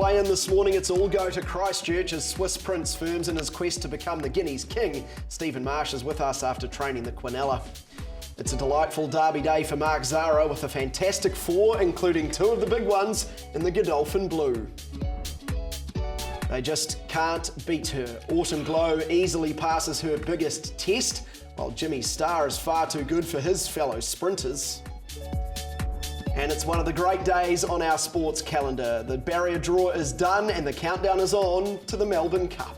weigh-in this morning. It's all go to Christchurch as Swiss Prince firms in his quest to become the Guineas King. Steven Marsh is with us after training the Quinella. It's a delightful derby day for Mark Zahra with a fantastic four, including two of the big ones in the Godolphin Blue. They just can't beat her. Autumn Glow easily passes her biggest test, while Jimmy Starr is far too good for his fellow sprinters. And it's one of the great days on our sports calendar. The barrier draw is done and the countdown is on to the Melbourne Cup.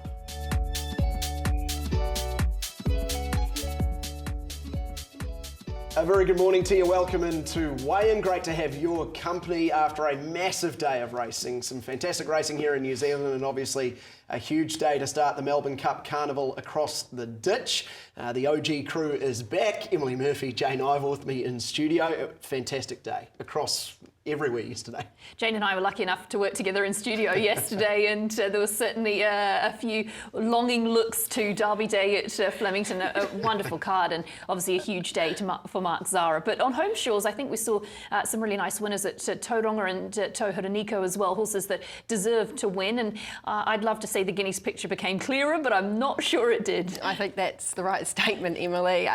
A very good morning to you. Welcome into Weigh-In. Great to have your company after a massive day of racing. Some fantastic racing here in New Zealand and obviously a huge day to start the Melbourne Cup Carnival across the ditch. The OG crew is back. Emily Murphy, Jayne Ivil with me in studio. Fantastic day across everywhere yesterday. Jane and I were lucky enough to work together in studio yesterday, and there was certainly a few longing looks to Derby Day at Flemington. A wonderful card and obviously a huge day for Mark Zahra. But on home shores, I think we saw some really nice winners at Tauranga and Tauherenikau as well, horses that deserved to win. And I'd love to say the Guineas picture became clearer, but I'm not sure it did. I think that's the right statement, Emily.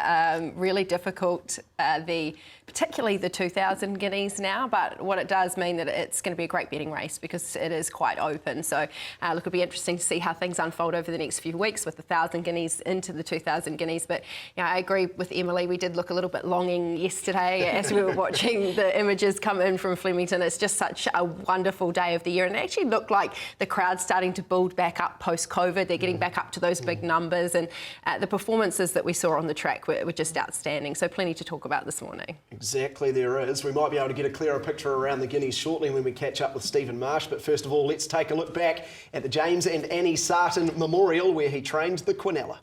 Really difficult, particularly the 2000 Guineas now, but what it does mean that it's going to be a great betting race because it is quite open. So look, it'll be interesting to see how things unfold over the next few weeks with the 1000 Guineas into the 2000 Guineas. But I agree with Emily. We did look a little bit longing yesterday as we were watching the images come in from Flemington. It's just such a wonderful day of the year, and it actually looked like the crowd's starting to build back up post-COVID. They're getting back up to those big numbers, and the performances that we saw on the track were just outstanding. So plenty to talk about this morning. Exactly, there is. We might be able to get a clearer picture around the Guineas shortly when we catch up with Steven Marsh. But first of all, let's take a look back at the James and Annie Sarten Memorial, where he trained the Quinella.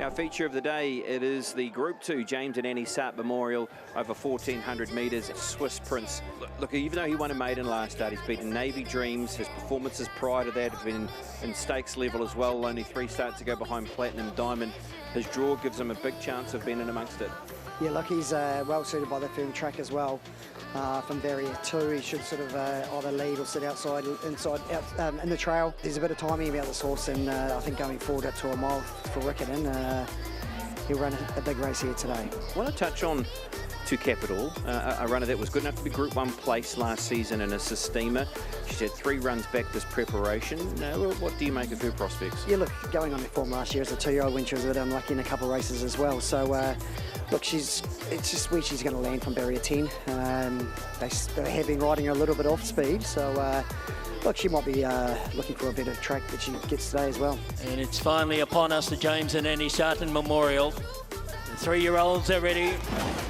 Our feature of the day, it is the Group 2 James and Annie Sarten Memorial over 1400 metres. Swiss Prince. Look, even though he won a maiden last start, he's beaten Navy Dreams. His performances prior to that have been in stakes level as well. Only 3 starts to go behind Platinum Diamond. His draw gives him a big chance of being in amongst it. Yeah, look, he's well suited by the firm track as well. From barrier 2, he should sort of either lead or sit inside in the trail. There's a bit of timing about this horse, and I think going forward up to a mile for Riccarton, he'll run a big race here today. I want to touch on To Capital, a runner that was good enough to be Group 1 place last season in a Systema. She's had 3 runs back this preparation. What do you make of her prospects? Yeah, look, going on her form last year as a 2-year-old when she was a bit unlucky in a couple of races as well. So, look, it's just where she's going to land from barrier 10. They have been riding her a little bit off speed, so look, she might be looking for a better track that she gets today as well. And it's finally upon us, the James and Annie Sarten Memorial. The 3-year-olds are ready.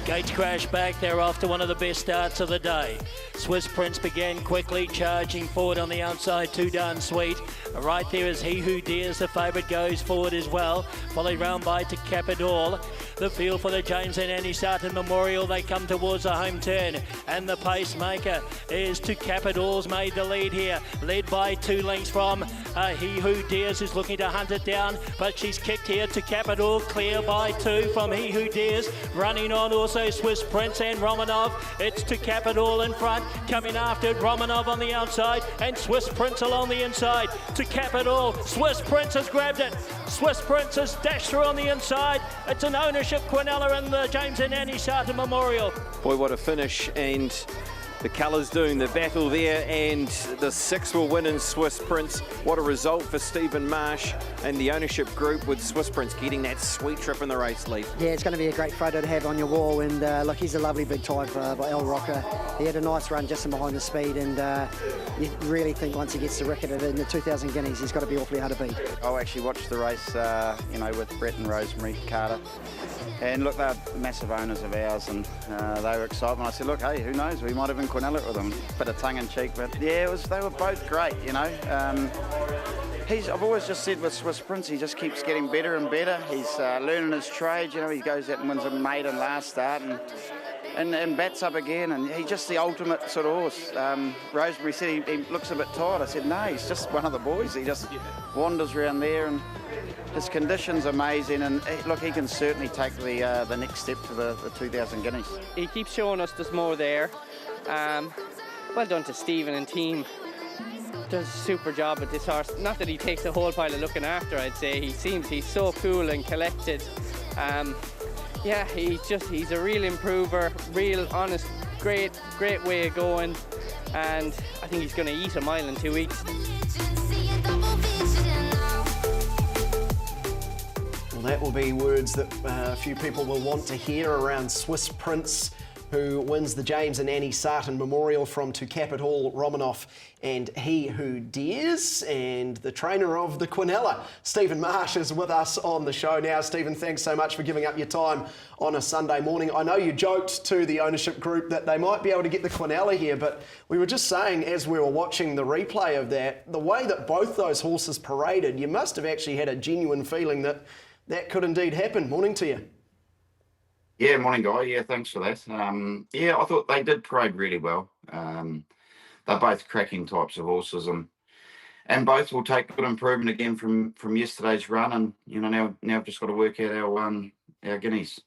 Gates crash back. They're off to one of the best starts of the day. Swiss Prince began quickly, charging forward on the outside. Too Darn Sweet. Right there is He Who Dares. The favourite goes forward as well. Followed round by To Cap It All. The field for the James and Annie Sarten Memorial. They come towards the home turn. And the pacemaker is To Cap It All's made the lead here. Led by 2 lengths from He Who Dares, is looking to hunt it down. But she's kicked here. To Cap It All clear by 2 from He Who Dares. Running on also Swiss Prince and Romanov. It's To Cap It All in front. Coming after it, Romanov on the outside and Swiss Prince along the inside. To Cap It All, Swiss Prince has grabbed it. Swiss Prince has dashed through on the inside. It's an ownership Quinella in the James and Annie Sarten Memorial. Boy, what a finish, and the colours doing the battle there, and the 6 will win in Swiss Prince. What a result for Steven Marsh and the ownership group, with Swiss Prince getting that sweet trip in the race lead. Yeah, it's going to be a great photo to have on your wall, and look, he's a lovely big type by El Rocker. He had a nice run just in behind the speed, and you really think once he gets to Riccarton in the 2000 Guineas, he's got to be awfully hard to beat. I actually watched the race, with Brett and Rosemary Carter. And look, they're massive owners of ours, and they were excited. And I said, look, hey, who knows? We might have been Quinella with them. Bit of tongue in cheek, but yeah, they were both great, you know. I've always just said with Swiss Prince, he just keeps getting better and better. He's learning his trade, you know. He goes out and wins a maiden last start, and bats up again, and he's just the ultimate sort of horse. Rosemary said he looks a bit tired. I said, no, he's just one of the boys. He just wanders around there, and his condition's amazing, and look, he can certainly take the next step to the 2000 Guineas. He keeps showing us there's more there. well done to Steven and team. Does a super job with this horse. Not that he takes a whole pile of looking after, I'd say. He's so cool and collected. Yeah, he's a real improver, real honest, great way of going, and I think he's going to eat a mile in 2 weeks. Well, that will be words that a few people will want to hear around Swiss Prince, who wins the James and Annie Sarten Memorial from To Cap It All, Romanoff and He Who Dares, and the trainer of the Quinella, Steven Marsh, is with us on the show now. Steven, thanks so much for giving up your time on a Sunday morning. I know you joked to the ownership group that they might be able to get the Quinella here, but we were just saying as we were watching the replay of that, the way that both those horses paraded, you must have actually had a genuine feeling that that could indeed happen. Morning to you. Yeah, morning, Guy. Yeah, thanks for that. Yeah, I thought they did parade really well. They're both cracking types of horses, and both will take good improvement again from yesterday's run. And now I've just got to work out our guineas.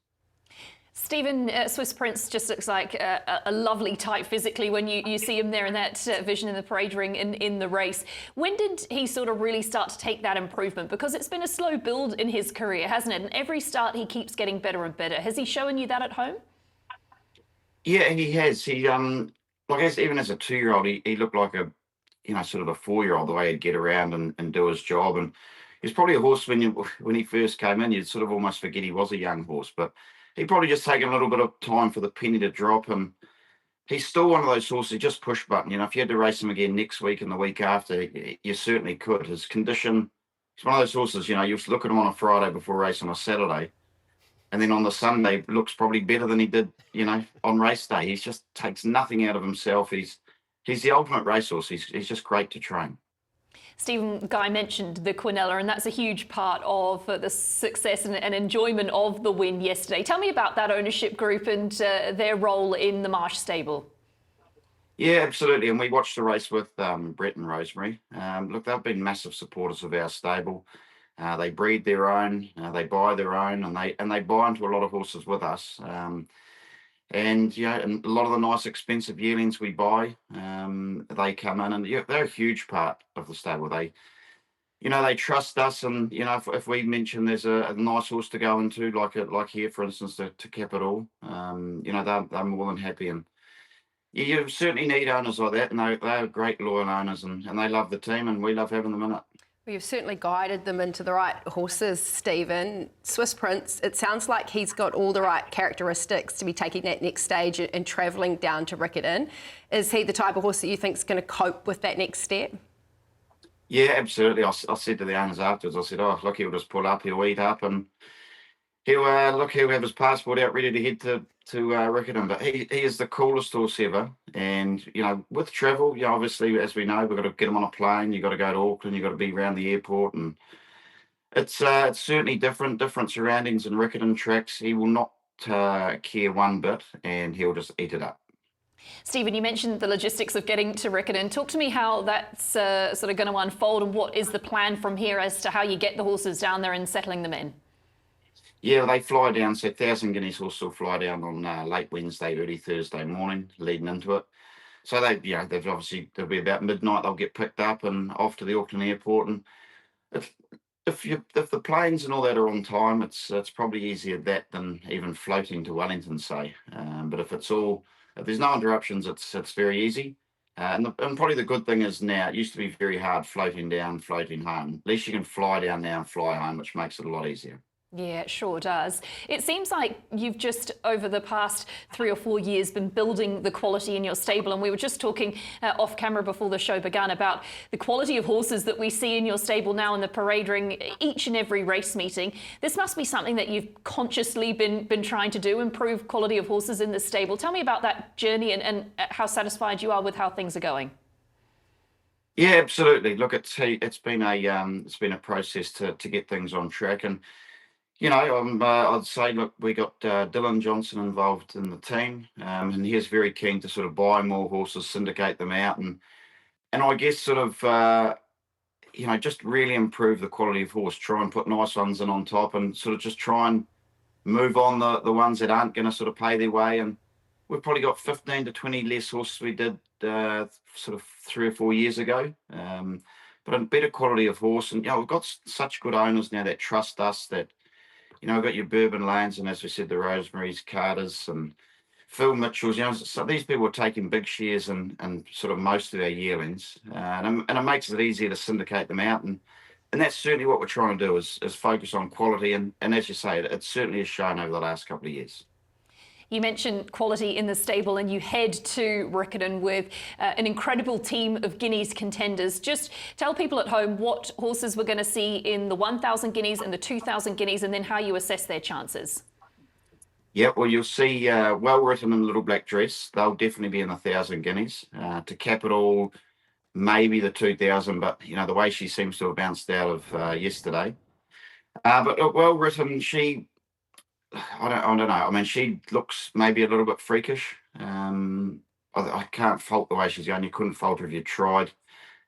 Steven, Swiss Prince just looks like a lovely type physically when you see him there in that vision in the parade ring in the race. When did he sort of really start to take that improvement? Because it's been a slow build in his career, hasn't it? And every start he keeps getting better and better. Has he shown you that at home? Yeah, he has. He I guess even as a 2-year-old, he looked like a sort of a 4-year-old, the way he'd get around and do his job. And he was probably a horse when he first came in, you'd sort of almost forget he was a young horse, but he probably just taken a little bit of time for the penny to drop, and he's still one of those horses, just push button. If you had to race him again next week and the week after, you certainly could. His condition, he's one of those horses, you look at him on a Friday before race on a Saturday, and then on the Sunday looks probably better than he did, on race day. He just takes nothing out of himself. He's the ultimate racehorse. He's just great to train. Steven, Guy mentioned the Quinella, and that's a huge part of the success and enjoyment of the win yesterday. Tell me about that ownership group and their role in the Marsh stable. Yeah, absolutely. And we watched the race with Brett and Rosemary. Look, they've been massive supporters of our stable. They breed their own, they buy their own, and they buy into a lot of horses with us. And and a lot of the nice expensive yearlings we buy, they come in, and they're a huge part of the stable. They trust us, and if we mention there's a nice horse to go into, like here, for instance, to Cap It All, they're more than happy. And you certainly need owners like that, and they're great loyal owners, and they love the team, and we love having them in it. Well, you've certainly guided them into the right horses, Steven. Swiss Prince, it sounds like he's got all the right characteristics to be taking that next stage and travelling down to Riccarton. Is he the type of horse that you think is going to cope with that next step? Yeah, absolutely. I said to the owners afterwards, I said, look, he'll just pull up, he'll eat up, and he'll have his passport out ready to head to Riccarton. But he is the coolest horse ever. And, with travel, obviously, as we know, we've got to get him on a plane. You've got to go to Auckland. You've got to be around the airport. And it's certainly different surroundings and Riccarton tracks. He will not care one bit, and he'll just eat it up. Steven, you mentioned the logistics of getting to Riccarton. Talk to me how that's sort of going to unfold, and what is the plan from here as to how you get the horses down there and settling them in? Yeah, they fly down. So 1,000 Guineas horses will fly down on late Wednesday, early Thursday morning, leading into it. So they'll be about midnight. They'll get picked up and off to the Auckland airport. And if the planes and all that are on time, it's probably easier that than even floating to Wellington, say. But if there's no interruptions, it's very easy. And probably the good thing is now, it used to be very hard floating down, floating home. At least you can fly down now and fly home, which makes it a lot easier. Yeah, it sure does. It seems like you've just, over the past 3 or 4 years, been building the quality in your stable. And we were just talking off camera before the show began about the quality of horses that we see in your stable now in the parade ring, each and every race meeting. This must be something that you've consciously been trying to do, improve quality of horses in the stable. Tell me about that journey and how satisfied you are with how things are going. Yeah, absolutely. Look, it's been a process to get things on track. And I'd say, look, we got Dylan Johnson involved in the team, and he's very keen to sort of buy more horses, syndicate them out, and I guess sort of, just really improve the quality of horse, try and put nice ones in on top, and sort of just try and move on the ones that aren't going to sort of pay their way. And we've probably got 15 to 20 less horses we did sort of 3 or 4 years ago. But a better quality of horse. And, we've got such good owners now that trust us that, we've got your Bourbon Lanes and, as we said, the Rosemary's, Carters and Phil Mitchell's. So these people are taking big shares in sort of most of our yearlings. And it makes it easier to syndicate them out. And that's certainly what we're trying to do is focus on quality. And as you say, it certainly has shown over the last couple of years. You mentioned quality in the stable and you head to Riccarton with an incredible team of Guineas contenders. Just tell people at home what horses we're going to see in the 1,000 Guineas and the 2,000 Guineas and then how you assess their chances. Yeah, well, you'll see Well Written in the Little Black Dress. They'll definitely be in the 1,000 Guineas. To cap it all, maybe the 2,000, but, the way she seems to have bounced out of yesterday. But look, Well Written, I don't know. I mean, she looks maybe a little bit freakish. I can't fault the way she's going. You couldn't fault her if you tried.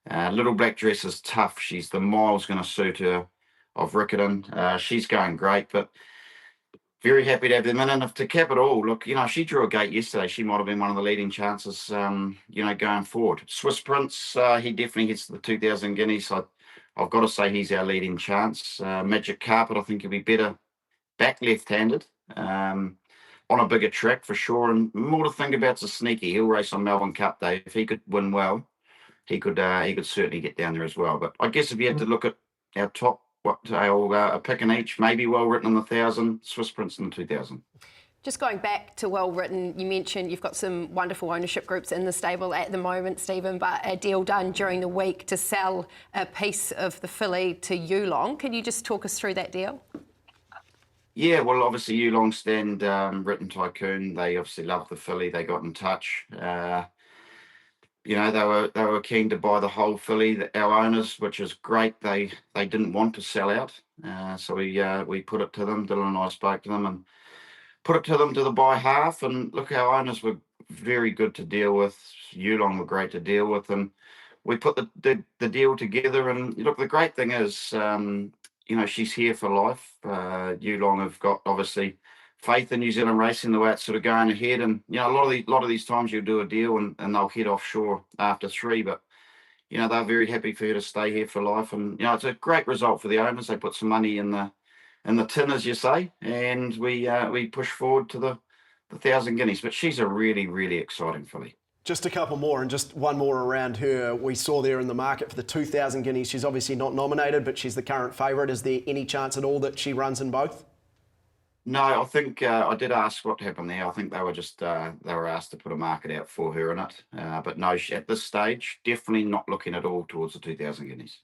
Little Black Dress is tough. She's the miles going to suit her of Riccarton. She's going great, but very happy to have them in. And if to cap it all, look, she drew a gate yesterday. She might have been one of the leading chances, going forward. Swiss Prince, he definitely hits the 2,000 Guineas. I've got to say he's our leading chance. Magic Carpet, I think he'll be better back left-handed on a bigger track for sure. And more to think about is Sneaky. He'll race on Melbourne Cup Day. If he could win well, he could certainly get down there as well. But I guess if you had to look at our top, a pick in each, maybe Well Written in the 1,000, Swiss Prince in the 2,000. Just going back to Well Written, you mentioned you've got some wonderful ownership groups in the stable at the moment, Stephen, but a deal done during the week to sell a piece of the filly to Yulong. Can you just talk us through that deal? Yeah, well, obviously Yulong Stand, Written Tycoon, they obviously love the filly. They got in touch. They were keen to buy the whole filly, our owners, which is great. They didn't want to sell out, so we put it to them. Dylan and I spoke to them and put it to them to buy half. And look, our owners were very good to deal with. Yulong were great to deal with, and we put the deal together. And look, the great thing is, she's here for life. Yulong have got obviously faith in New Zealand racing, the way it's sort of going ahead. And a lot of these times you'll do a deal and they'll head offshore after 3, but they're very happy for her to stay here for life. And it's a great result for the owners. They put some money in the tin, as you say, and we push forward to the 1,000 Guineas. But she's a really, really exciting filly. Just a couple more and just one more around her. We saw there in the market for the 2,000 Guineas. She's obviously not nominated, but she's the current favourite. Is there any chance at all that she runs in both? No, I think I did ask what happened there. I think they were just they were asked to put a market out for her in it. But no, at this stage, definitely not looking at all towards the 2,000 Guineas.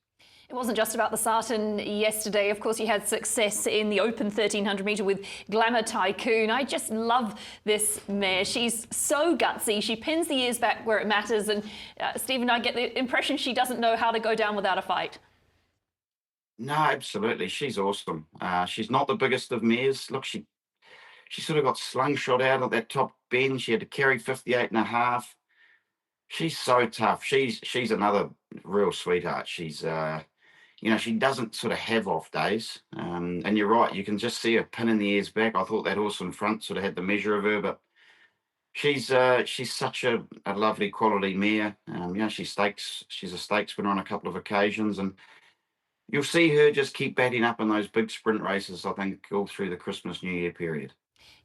It wasn't just about the Sarten yesterday. Of course, you had success in the open 1,300 metre with Glamour Tycoon. I just love this mare. She's so gutsy. She pins the ears back where it matters. And Stephen, I get the impression she doesn't know how to go down without a fight. No, absolutely. She's awesome. She's not the biggest of mares. Look, she sort of got slingshot out of that top bend. She had to carry 58.5. She's so tough. She's another real sweetheart. She's she doesn't sort of have off days. And you're right, you can just see her pinning the ears back. I thought that horse in front sort of had the measure of her, but she's such a lovely quality mare. She's a stakes winner on a couple of occasions, and you'll see her just keep batting up in those big sprint races, I think, all through the Christmas, New Year period.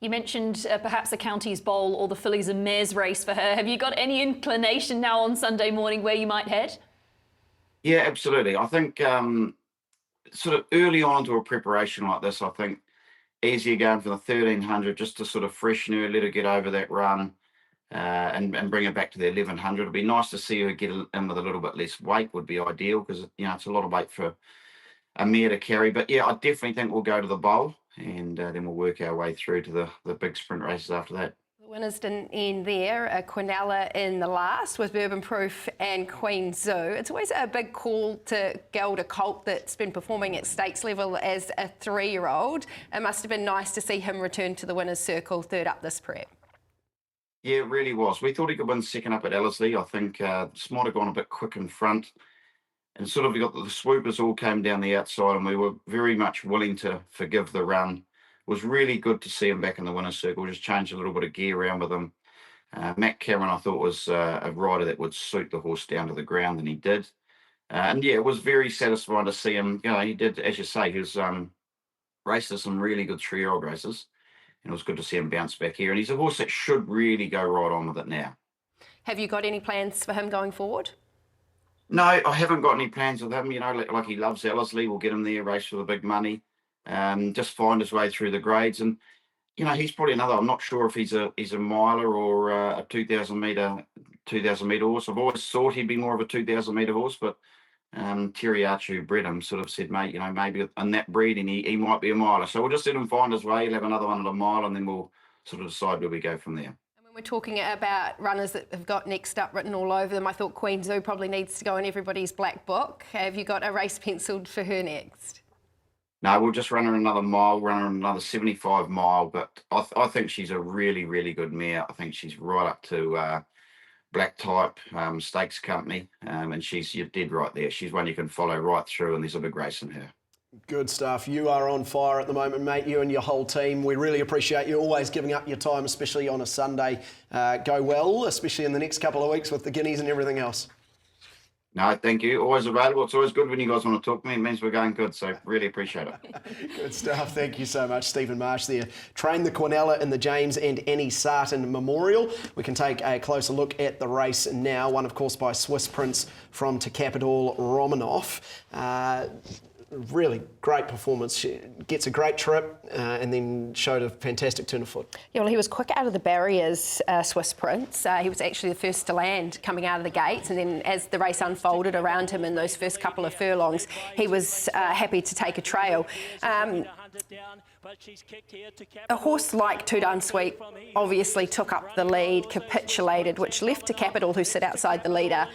You mentioned perhaps a Counties Bowl or the Fillies and Mares race for her. Have you got any inclination now on Sunday morning where you might head? Yeah, absolutely. I think sort of early on to a preparation like this, I think easier going for the 1,300 just to sort of freshen her, let her get over that run and bring her back to the 1,100. It'd be nice to see her get in with a little bit less weight would be ideal because, it's a lot of weight for a mare to carry. But, yeah, I definitely think we'll go to the bowl and then we'll work our way through to the big sprint races after that. The winners didn't end there. Quinella in the last with Bourbon Proof and Queen Zoo. It's always a big call to geld a colt that's been performing at stakes level as a 3-year-old. It must have been nice to see him return to the winner's circle third up this prep. Yeah, it really was. We thought he could win second up at Ellerslie. I think this might have gone a bit quick in front. And sort of we got the swoopers all came down the outside and we were very much willing to forgive the run. It was really good to see him back in the winner's circle. Just changed a little bit of gear around with him. Matt Cameron, I thought, was a rider that would suit the horse down to the ground, and he did. And yeah, it was very satisfying to see him. He did, as you say, he was raced some really good 3-year-old races, and it was good to see him bounce back here. And he's a horse that should really go right on with it now. Have you got any plans for him going forward? No, I haven't got any plans with him. Like he loves Ellerslie. We'll get him there, race for the big money, just find his way through the grades. And he's probably another. I'm not sure if he's a miler or a 2,000 metre horse. I've always thought he'd be more of a 2,000 metre horse, but Terry Archer, who bred him, sort of said, mate, maybe in that breeding he might be a miler. So we'll just let him find his way. He'll have another one at a mile, and then we'll sort of decide where we go from there. We're talking about runners that have got next up written all over them. I thought Queen Zoo probably needs to go in everybody's black book. Have you got a race penciled for her next? No, we'll just run her another mile, run her another 75 mile. But I think she's a really, really good mare. I think she's right up to black type stakes company. And you're dead right there. She's one you can follow right through, and there's a big race in her. Good stuff. You are on fire at the moment, mate, you and your whole team. We really appreciate you always giving up your time, especially on a Sunday. Go well, especially in the next couple of weeks with the guineas and everything else. No, thank you. Always available. It's always good when you guys want to talk to me. It means we're going good, so really appreciate it. Good stuff. Thank you so much, Steven Marsh there. Trained the Quinella in the James and Annie Sarten Memorial. We can take a closer look at the race now, one, of course, by Swiss Prince from Te Capitol Romanov. Really great performance. She gets a great trip and then showed a fantastic turn of foot. Yeah, well, he was quick out of the barriers, Swiss Prince. He was actually the first to land coming out of the gates, and then as the race unfolded around him in those first couple of furlongs, he was happy to take a trail. A horse like Two Down Sweep obviously took up the lead, capitulated, which left Te Capitol, who sit outside the leader,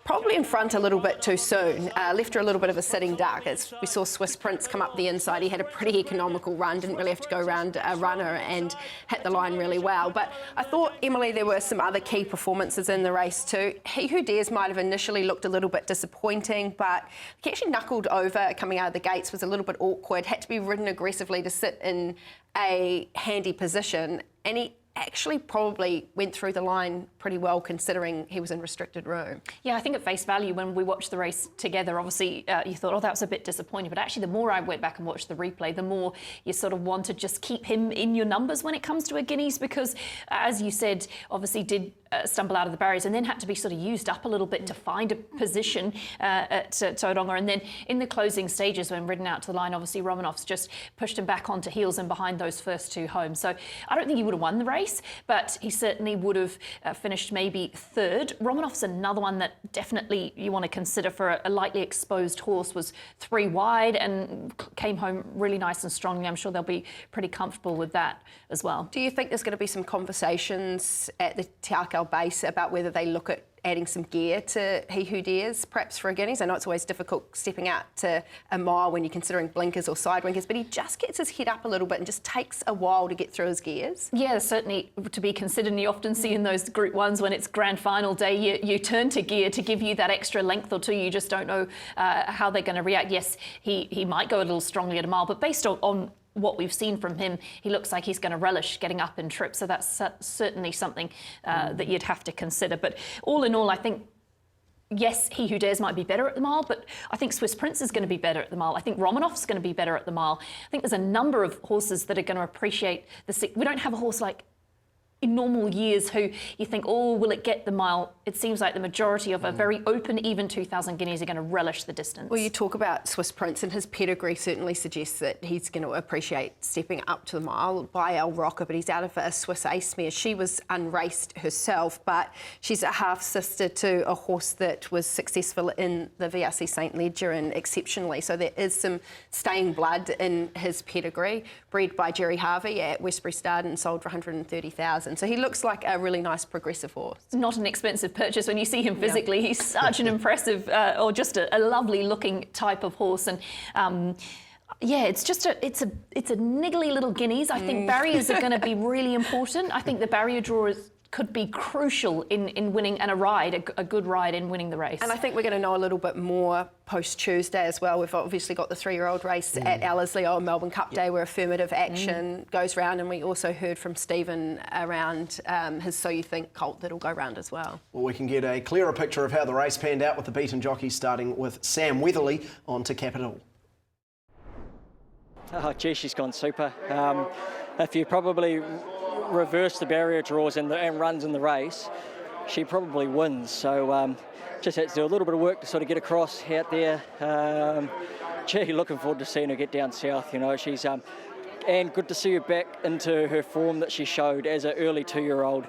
probably in front a little bit too soon. Left her a little bit of a sitting duck. As we saw Swiss Prince come up the inside, he had a pretty economical run, didn't really have to go around a runner and hit the line really well. But I thought, Emily, there were some other key performances in the race too. He Who Dares might have initially looked a little bit disappointing, but he actually knuckled over coming out of the gates, was a little bit awkward, had to be ridden aggressively to sit in a handy position, and he actually probably went through the line pretty well considering he was in restricted room. Yeah, I think at face value, when we watched the race together, obviously you thought, oh, that was a bit disappointing. But actually, the more I went back and watched the replay, the more you sort of want to just keep him in your numbers when it comes to a Guineas, because as you said, obviously did stumble out of the barriers and then had to be sort of used up a little bit to find a position at Tauranga. And then in the closing stages, when ridden out to the line, obviously Romanov's just pushed him back onto heels and behind those first two homes. So I don't think he would have won the race, but he certainly would have finished maybe third. Romanov's another one that definitely you want to consider for a lightly exposed horse. Was 3 wide and came home really nice and strongly. I'm sure they'll be pretty comfortable with that as well. Do you think there's going to be some conversations at the Te Akau base about whether they look at adding some gear to He Who Dares, perhaps for a Guineas? I know it's always difficult stepping out to a mile when you're considering blinkers or side winkers, but he just gets his head up a little bit and just takes a while to get through his gears. Yeah, certainly to be considered. And you often see in those Group 1s when it's grand final day, you turn to gear to give you that extra length or two. You just don't know how they're going to react. Yes, he might go a little strongly at a mile, but based on what we've seen from him, he looks like he's going to relish getting up in trip. So that's certainly something that you'd have to consider. But all in all, I think, yes, He Who Dares might be better at the mile, but I think Swiss Prince is going to be better at the mile. I think Romanov's going to be better at the mile. I think there's a number of horses that are going to appreciate we don't have a horse like in normal years who you think, oh, will it get the mile? It seems like the majority of a very open, even 2,000 Guineas are going to relish the distance. Well, you talk about Swiss Prince, and his pedigree certainly suggests that he's going to appreciate stepping up to the mile by El Rocker, but he's out of a Swiss Ace mare. She was unraced herself, but she's a half-sister to a horse that was successful in the VRC St Ledger and exceptionally. So there is some staying blood in his pedigree, bred by Jerry Harvey at Westbury Stud and sold for $130,000. So he looks like a really nice progressive horse. It's not an expensive purchase when you see him physically. Yeah. He's such an impressive, or just a lovely looking type of horse. And yeah, it's a niggly little Guineas. I think barriers are going to be really important. I think the barrier draw is could be crucial in winning, and a good ride in winning the race. And I think we're going to know a little bit more post-Tuesday as well. We've obviously got the 3-year-old race at Ellerslie on Melbourne Cup Day where affirmative action goes round, and we also heard from Steven around his So You Think colt that'll go round as well. Well, we can get a clearer picture of how the race panned out with the beaten jockeys, starting with Sam Weatherly on to Capital. Oh, gee, she's gone super. If you probably reverse the barrier draws and runs in the race, she probably wins. So just had to do a little bit of work to sort of get across out there. Gee, looking forward to seeing her get down south. You know, she's and good to see her back into her form that she showed as an early 2-year-old.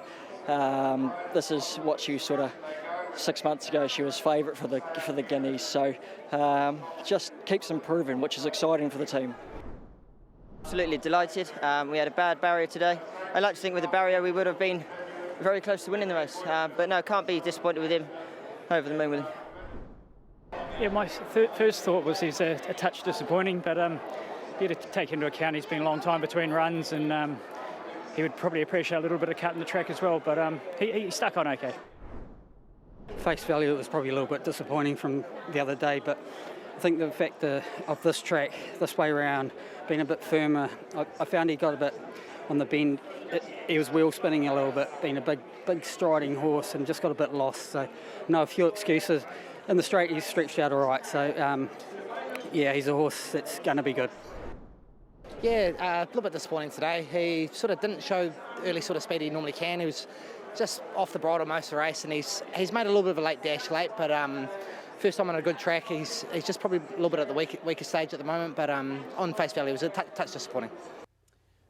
This is what she sort of 6 months ago. She was favourite for the Guineas. So just keeps improving, which is exciting for the team. Absolutely delighted. We had a bad barrier today. I like to think with the barrier we would have been very close to winning the race. But no, can't be disappointed with him. Over the moon with him. Yeah, my first thought was he's a touch disappointing, but you had to take into account he's been a long time between runs, and he would probably appreciate a little bit of cut in the track as well, but he stuck on okay. Face value, it was probably a little bit disappointing from the other day, but I think the fact of this track, this way around, being a bit firmer, I found he got a bit on the bend. He was wheel spinning a little bit, being a big striding horse, and just got a bit lost. So, no, a few excuses. In the straight, he's stretched out all right. So, yeah, he's a horse that's going to be good. Yeah, a little bit disappointing today. He sort of didn't show early sort of speed he normally can. He was just off the bridle most of the race, and he's made a little bit of a late dash late, but first time on a good track. He's just probably a little bit at the weaker stage at the moment, but on face value, it was a touch disappointing.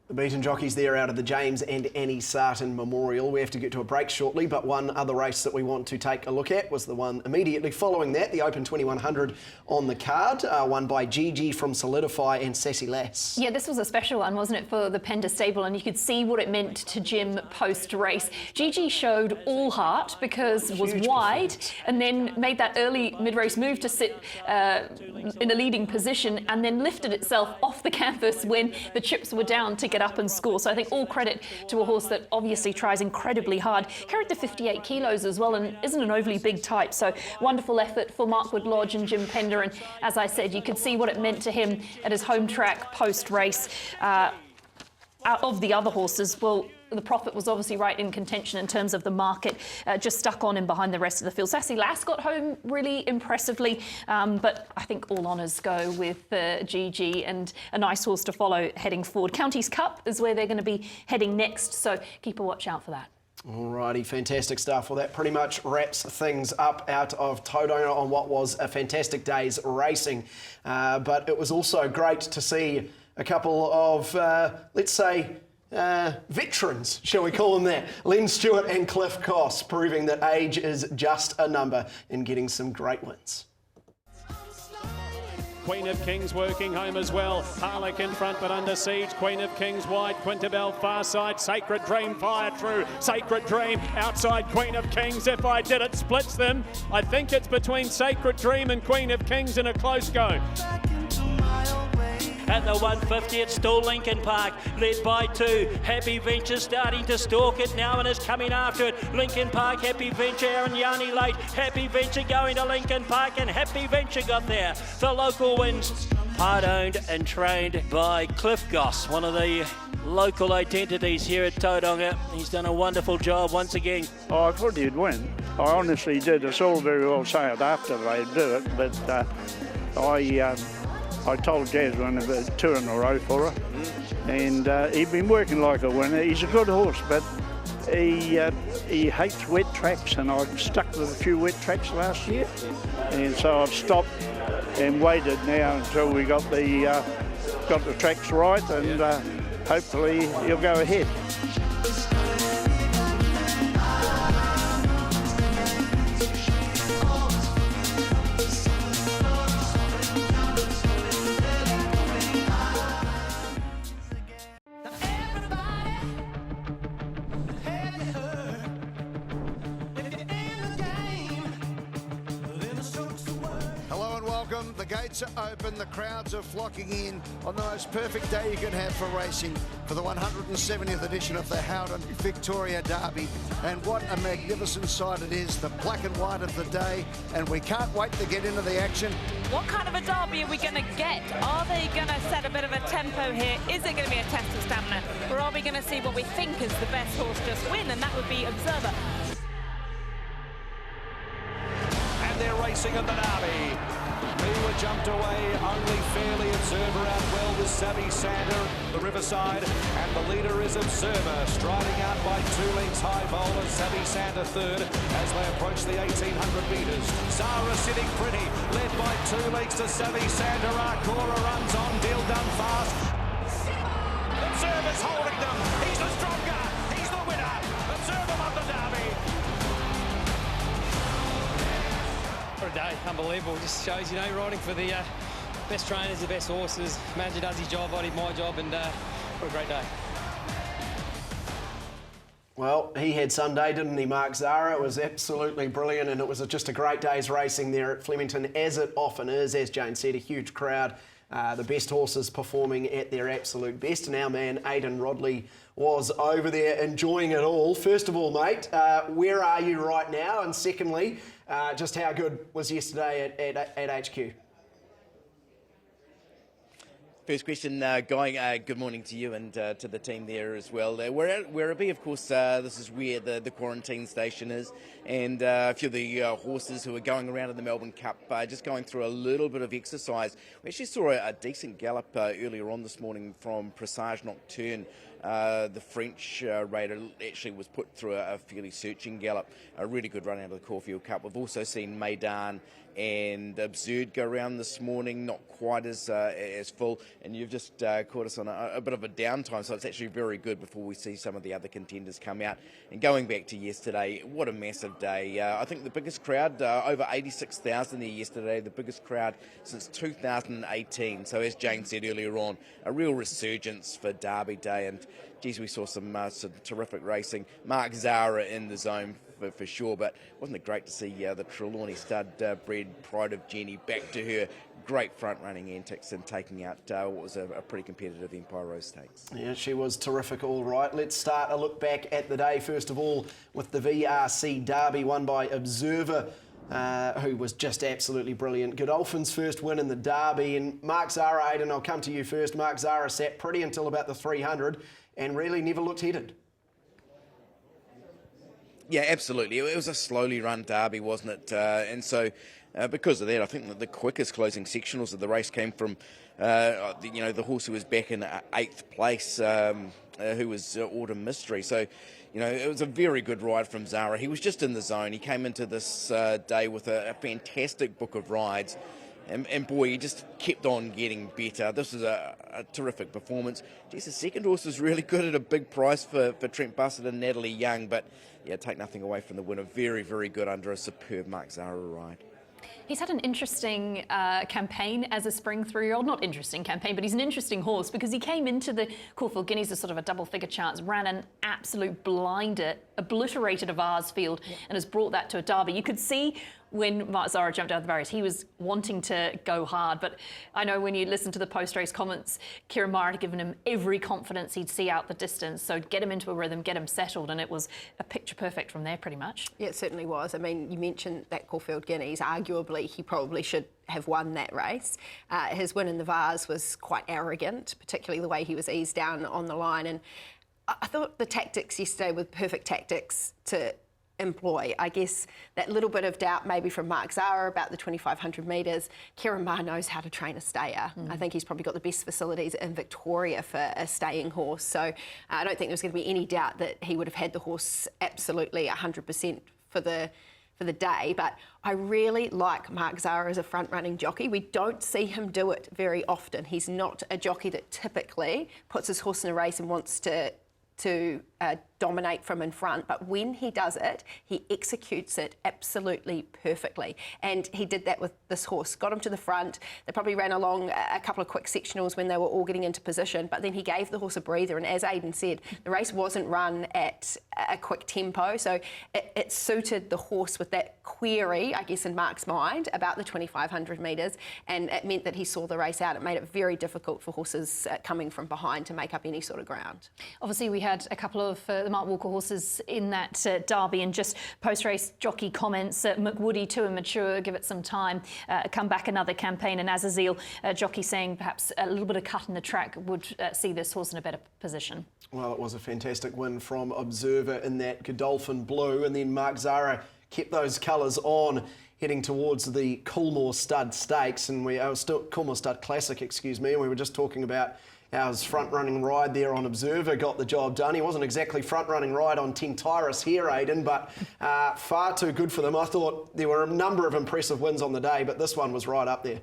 The beaten jockeys there out of the James and Annie Sarten Memorial. We have to get to a break shortly, but one other race that we want to take a look at was the one immediately following that, the Open 2100 on the card, won by Gigi from Solidify and Sassy Lass. Yeah, this was a special one, wasn't it, for the Pender stable, and you could see what it meant to Jim post-race. Gigi showed all heart because was wide and then made that early mid-race move to sit in a leading position and then lifted itself off the canvas when the chips were down to get up and score. So I think all credit to a horse that obviously tries incredibly hard. Carried the 58 kilos as well and isn't an overly big type. So wonderful effort for Markwood Lodge and Jim Pender. And as I said, you could see what it meant to him at his home track post-race. Out of the other horses, well, the Prophet was obviously right in contention in terms of the market, just stuck on him behind the rest of the field. Sassy Lass got home really impressively, but I think all honours go with Gigi, and a nice horse to follow heading forward. Counties Cup is where they're going to be heading next, so keep a watch out for that. Alrighty, fantastic stuff. Well, that pretty much wraps things up out of Tauranga on what was a fantastic day's racing. But it was also great to see a couple of, let's say, veterans, shall we call them that? Len Stewart and Cliff Koss, proving that age is just a number in getting some great wins. Queen of Kings working home as well. Harlech in front but under siege. Queen of Kings wide. Quintabel far side. Sacred Dream fire true. Sacred Dream outside Queen of Kings. If I did it splits them. I think it's between Sacred Dream and Queen of Kings in a close go. At the 150, it's still Lincoln Park, led by 2. Happy Venture starting to stalk it now and is coming after it. Lincoln Park, Happy Venture, Aaron Yanni late. Happy Venture going to Lincoln Park, and Happy Venture got there. The local wins. Part-owned and trained by Cliff Goss, one of the local identities here at Tauranga. He's done a wonderful job once again. Oh, I thought he'd win. I honestly did. It's all very well said after they do it, but I told Jazz one of 2 in a row for her, and he'd been working like a winner. He's a good horse, but he hates wet tracks, and I stuck with a few wet tracks last year, and so I've stopped and waited now until we got the tracks right, and hopefully he'll go ahead. the gates are open, the crowds are flocking in on the most perfect day you can have for racing for the 170th edition of the Howden Victoria Derby. And what a magnificent sight it is, the black and white of the day, and we can't wait to get into the action. What kind of a derby are we going to get? Are they going to set a bit of a tempo here? Is it going to be a test of stamina? Or are we going to see what we think is the best horse just win, and that would be Observer? And they're racing at the Derby. Lewa jumped away, only fairly. Observer out well with Savvy Sander, the Riverside, and the leader is Observer, striding out by 2 lengths high bowler, Savvy Sander third as they approach the 1800 metres. Zara sitting pretty, led by 2 lengths to Savvy Sander. Arcora runs on, deal done fast. Observer's holding them, he's the stronger, he's the winner. Observer won the Derby. For a day, unbelievable. Just shows, you know, riding for the best trainers, the best horses. Manager does his job, I did my job, and what a great day. Well, he had some day, didn't he, Mark Zahra? It was absolutely brilliant, and it was just a great day's racing there at Flemington, as it often is. As Jane said, a huge crowd. The best horses performing at their absolute best. And our man, Aidan Rodley, was over there enjoying it all. First of all, mate, where are you right now? And secondly, just how good was yesterday at HQ? First question, Guy, good morning to you and to the team there as well. We're at Werribee, of course, this is where the quarantine station is, and a few of the horses who are going around in the Melbourne Cup just going through a little bit of exercise. We actually saw a decent gallop earlier on this morning from Presage Nocturne. The French raider actually was put through a fairly searching gallop, a really good run out of the Caulfield Cup. We've also seen Maidan and Absurd go around this morning, not quite as full, and you've just caught us on a bit of a downtime, so it's actually very good before we see some of the other contenders come out. And going back to yesterday, what a massive day. I think the biggest crowd, over 86,000 there yesterday, the biggest crowd since 2018. So as Jane said earlier on, a real resurgence for Derby Day, and geez, we saw some terrific racing. Mark Zahra in the zone for sure, but wasn't it great to see the Trelawney stud bred Pride of Jenny back to her great front running antics and taking out what was a pretty competitive Empire Rose Stakes. Yeah, she was terrific, all right. Let's start a look back at the day, first of all, with the VRC Derby won by Observer, who was just absolutely brilliant. Godolphin's first win in the Derby, and Mark Zahra, Aidan, I'll come to you first. Mark Zahra sat pretty until about the 300 and really never looked headed. Yeah, absolutely. It was a slowly run Derby, wasn't it? And so because of that, I think that the quickest closing sectionals of the race came from, the horse who was back in 8th place, who was Autumn Mystery. So, it was a very good ride from Zahra. He was just in the zone. He came into this day with a fantastic book of rides. And boy, he just kept on getting better. This was a terrific performance. Geez, the second horse was really good at a big price for Trent Bussett and Natalie Young, but yeah, take nothing away from the winner. Very, very good under a superb Mark Zahra ride. He's had an interesting campaign as a spring 3-year-old. Not interesting campaign, but he's an interesting horse because he came into the Caulfield Guineas as sort of a double-figure chance, ran an absolute blinder, obliterated a Vars field, and has brought that to a Derby. You could see when Mark Zahra jumped out of the barriers, he was wanting to go hard. But I know when you listen to the post-race comments, Kieran Meyer had given him every confidence he'd see out the distance. So get him into a rhythm, get him settled, and it was a picture perfect from there pretty much. Yeah, it certainly was. I mean, you mentioned that Caulfield Guineas. Arguably, he probably should have won that race. His win in the Vars was quite arrogant, particularly the way he was eased down on the line. And I thought the tactics yesterday were perfect tactics to employ. I guess that little bit of doubt maybe from Mark Zahra about the 2,500 metres. Kieran Meyer knows how to train a stayer. I think he's probably got the best facilities in Victoria for a staying horse. So I don't think there's going to be any doubt that he would have had the horse absolutely 100% for the day. But I really like Mark Zahra as a front-running jockey. We don't see him do it very often. He's not a jockey that typically puts his horse in a race and wants to dominate from in front, but when he does it, he executes it absolutely perfectly. And he did that with this horse. Got him to the front. They probably ran along a couple of quick sectionals when they were all getting into position, but then he gave the horse a breather. And as Aidan said, the race wasn't run at a quick tempo, so it suited the horse with that query, I guess, in Mark's mind about the 2,500 metres, and it meant that he saw the race out. It made it very difficult for horses coming from behind to make up any sort of ground. Obviously, we had a couple of the Mark Walker horses in that derby, and just post-race jockey comments. McWoody, too immature, give it some time. Come back another campaign, and Azazel, jockey, saying perhaps a little bit of cut in the track would see this horse in a better position. Well, it was a fantastic win from Observer in that Godolphin blue, and then Mark Zahra kept those colours on, heading towards the Coolmore Stud Stakes, and Coolmore Stud Classic, excuse me, and we were just talking about how his front-running ride there on Observer got the job done. He wasn't exactly front-running ride on Tentaris here, Aidan, but far too good for them. I thought there were a number of impressive wins on the day, but this one was right up there.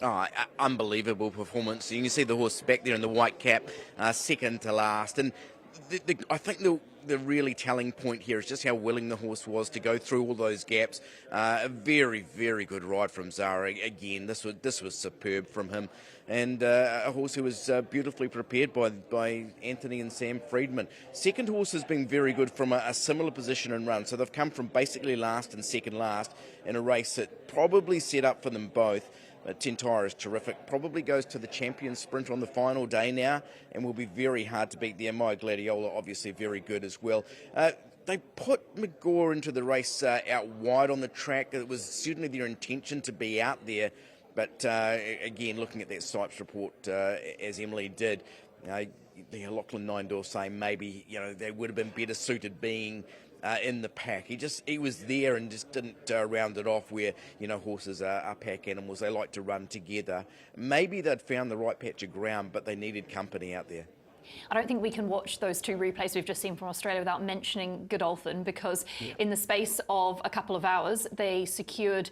Oh, unbelievable performance. You can see the horse back there in the white cap, second to last. And I think the really telling point here is just how willing the horse was to go through all those gaps. A very, very good ride from Zahra. Again, this was superb from him. And a horse who was beautifully prepared by Anthony and Sam Freedman. Second horse has been very good from a similar position and run. So they've come from basically last and second last in a race that probably set up for them both. Tentaris is terrific. Probably goes to the champion sprint on the final day now and will be very hard to beat there. My Gladiola obviously very good as well. They put McGaw into the race out wide on the track. It was certainly their intention to be out there. But again, looking at that Sipes report, as Emily did, the Lachlan Nine-Door saying maybe they would have been better suited being in the pack. He was there and just didn't round it off where horses are pack animals. They like to run together. Maybe they'd found the right patch of ground, but they needed company out there. I don't think we can watch those two replays we've just seen from Australia without mentioning Godolphin, because in the space of a couple of hours they secured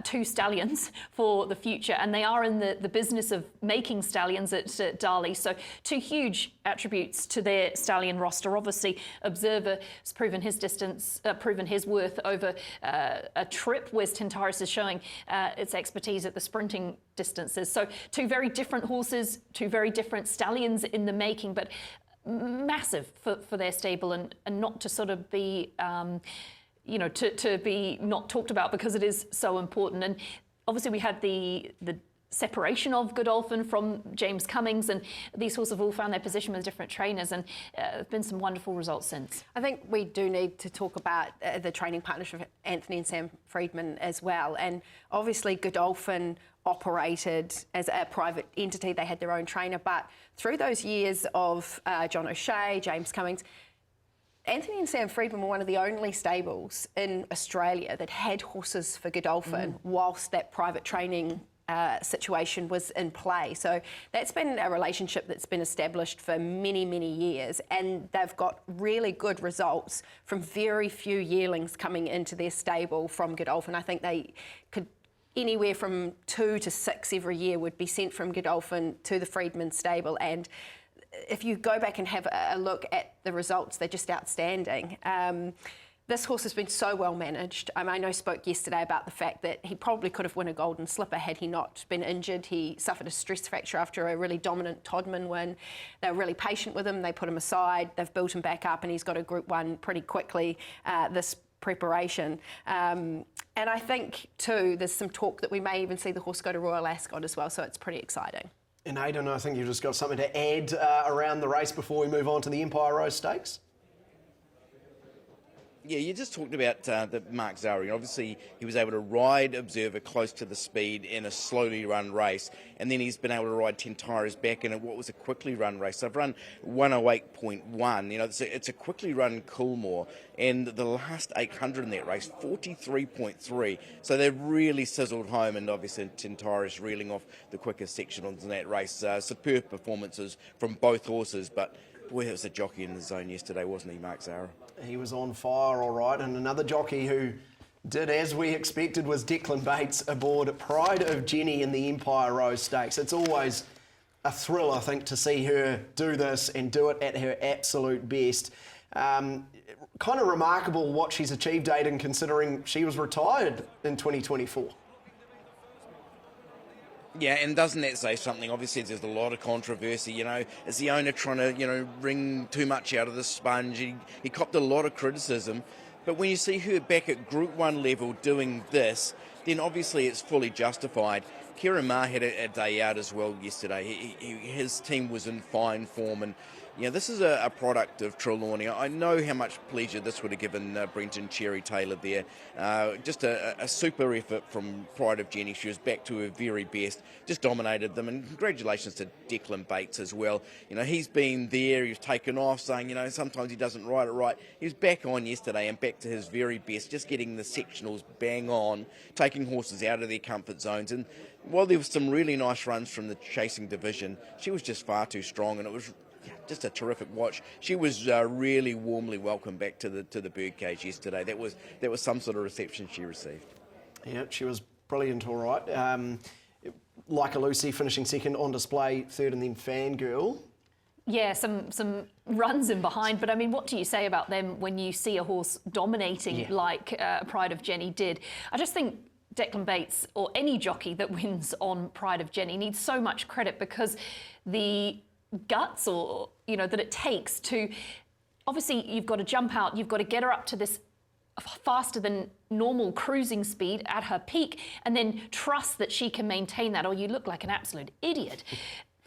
2 stallions for the future, and they are in the business of making stallions at Darley. So 2 huge attributes to their stallion roster. Obviously, Observer has proven his distance, proven his worth over a trip, whereas Tentaris is showing its expertise at the sprinting distances. So 2 very different horses, 2 very different stallions in the making, but massive for their stable, and not to sort of be, to be not talked about because it is so important. And obviously we had the separation of Godolphin from James Cummings, and these horses have all found their position with different trainers, and there have been some wonderful results since. I think we do need to talk about the training partnership of Anthony and Sam Freedman as well. And obviously Godolphin operated as a private entity. They had their own trainer, but through those years of John O'Shea, James Cummings, Anthony and Sam Freedman were one of the only stables in Australia that had horses for Godolphin whilst that private training situation was in play. So that's been a relationship that's been established for many, many years, and they've got really good results from very few yearlings coming into their stable from Godolphin. I think they could anywhere from 2 to 6 every year would be sent from Godolphin to the Freedman stable, and if you go back and have a look at the results, they're just outstanding. This horse has been so well managed. I know spoke yesterday about the fact that he probably could have won a Golden Slipper had he not been injured. He suffered a stress fracture after a really dominant Todman win. They were really patient with him. They put him aside. They've built him back up, and he's got a Group 1 pretty quickly this preparation. And I think, too, there's some talk that we may even see the horse go to Royal Ascot as well, so it's pretty exciting. And Aidan, I think you've just got something to add around the race before we move on to the Empire Rose Stakes. Yeah, you just talked about the Mark Zahra. Obviously, he was able to ride Observer close to the speed in a slowly run race, and then he's been able to ride Tentaris back in what was a quickly run race. They've run 108.1. It's a quickly run Coolmore, and the last 800 in that race, 43.3. So they've really sizzled home, and obviously Tentaris reeling off the quickest sectionals in that race. Superb performances from both horses, but boy, it was a jockey in the zone yesterday, wasn't he, Mark Zahra? He was on fire, all right. And another jockey who did as we expected was Declan Bates aboard Pride of Jenny in the Empire Rose Stakes. It's always a thrill, I think, to see her do this and do it at her absolute best. Kind of remarkable what she's achieved, Aidan, considering she was retired in 2024. Yeah, and doesn't that say something? Obviously, there's a lot of controversy, Is the owner trying to, wring too much out of the sponge? He copped a lot of criticism. But when you see her back at Group 1 level doing this, then obviously it's fully justified. Kieran Maher had a day out as well yesterday. His team was in fine form, and this is a product of Trelawney. I know how much pleasure this would have given Brenton Cherry Taylor there. Just a super effort from Pride of Jenny. She was back to her very best, just dominated them, and congratulations to Declan Bates as well. He's been there, he's taken off, saying, sometimes he doesn't ride it right. He was back on yesterday and back to his very best, just getting the sectionals bang on, taking horses out of their comfort zones. And while there was some really nice runs from the chasing division, she was just far too strong, and it was just a terrific watch. She was really warmly welcomed back to the birdcage yesterday. That was some sort of reception she received. Yeah, she was brilliant, all right. Like a Lucy finishing second on display, third, and then Fangirl. Yeah, some runs in behind, but I mean, what do you say about them when you see a horse dominating like Pride of Jenny did? I just think Declan Bates, or any jockey that wins on Pride of Jenny, needs so much credit, because the guts that it takes to, obviously you've got to jump out, you've got to get her up to this faster than normal cruising speed at her peak, and then trust that she can maintain that, or you look like an absolute idiot.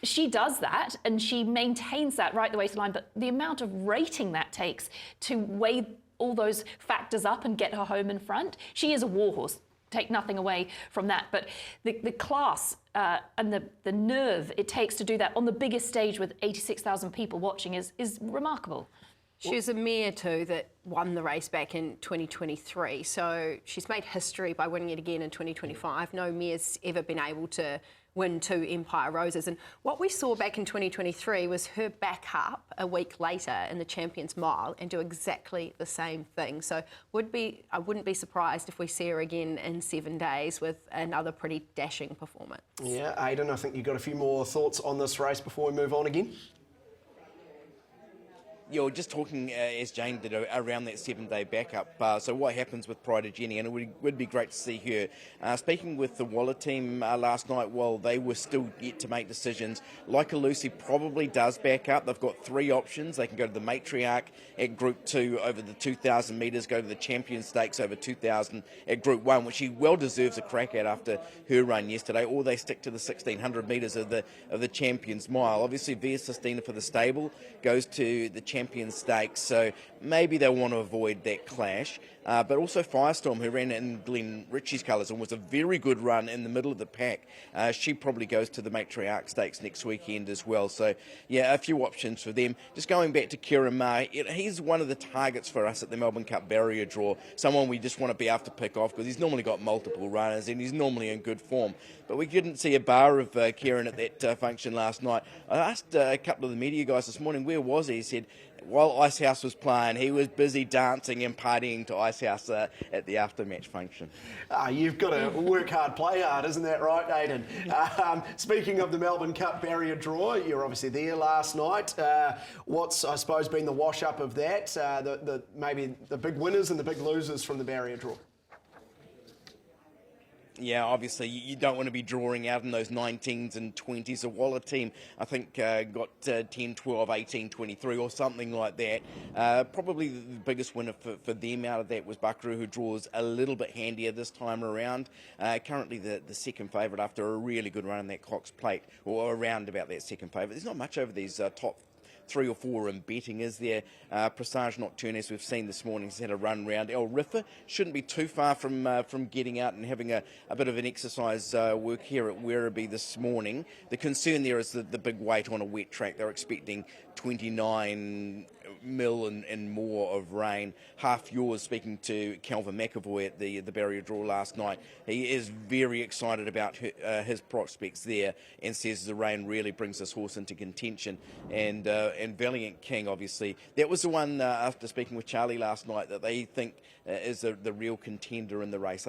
She does that, and she maintains that right the way to the line, but the amount of rating that takes to weigh all those factors up and get her home in front, she is a warhorse. Take nothing away from that, but the class and the nerve it takes to do that on the biggest stage with 86,000 people watching is remarkable. She was a mare too that won the race back in 2023, so she's made history by winning it again in 2025. No mare's ever been able to win 2 Empire Roses, and what we saw back in 2023 was her back up a week later in the Champions Mile and do exactly the same thing. So I wouldn't be surprised if we see her again in 7 days with another pretty dashing performance. Yeah, Aidan, I think you've got a few more thoughts on this race before we move on again. You're just talking, as Jane did, around that 7-day backup. So what happens with Pride of Jenny? And it would be great to see her. Speaking with the Waller team last night, while they were still yet to make decisions, Like a Lucy probably does back up. They've got 3 options. They can go to the Matriarch at Group 2 over the 2,000 metres, go to the Champion Stakes over 2,000 at Group 1, which she well deserves a crack at after her run yesterday, or they stick to the 1,600 metres of the Champions Mile. Obviously, Via Sistina for the stable goes to the Champion Stakes, so maybe they'll want to avoid that clash. But also Firestorm, who ran in Glenn Ritchie's colours and was a very good run in the middle of the pack. She probably goes to the Matriarch Stakes next weekend as well. So, yeah, a few options for them. Just going back to Kieran Maher, he's one of the targets for us at the Melbourne Cup barrier draw. Someone we just want to be able to pick off because he's normally got multiple runners and he's normally in good form. But we couldn't see a bar of Kieran at that function last night. I asked a couple of the media guys this morning, where was he? He said, while Icehouse was playing, he was busy dancing and partying to Icehouse at the after-match function. You've got to work hard, play hard, isn't that right, Aidan? Speaking of the Melbourne Cup barrier draw, you were obviously there last night. What's, I suppose, been the wash-up of that? Maybe the big winners and the big losers from the barrier draw? Yeah, obviously you don't want to be drawing out in those 19s and 20s. The Waller team, I think, got 10, 12, 18, 23 or something like that. Probably the biggest winner for them out of that was Buckaroo, who draws a little bit handier this time around. Currently the second favourite after a really good run in that Cox Plate, or around about that second favourite. There's not much over these top 3 or 4 in betting, is there? Presage Nocturne, as we've seen this morning, has had a run round. El Riffa shouldn't be too far from getting out and having a bit of an exercise work here at Werribee this morning. The concern there is the big weight on a wet track. They're expecting 29 mil and more of rain. Half Yours, speaking to Calvin McAvoy at the barrier draw last night, he is very excited about his prospects there and says the rain really brings this horse into contention. And Valiant King, obviously, that was the one, after speaking with Charlie last night, that they think is the real contender in the race.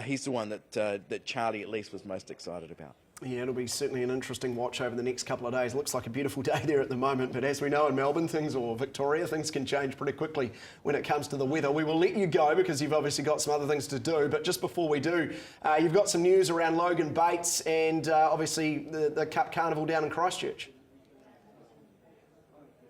He's the one that Charlie at least was most excited about. Yeah, it'll be certainly an interesting watch over the next couple of days. Looks like a beautiful day there at the moment, but as we know in Melbourne, Victoria, things can change pretty quickly when it comes to the weather. We will let you go because you've obviously got some other things to do, but just before we do, you've got some news around Logan Bates and obviously the Cup Carnival down in Christchurch.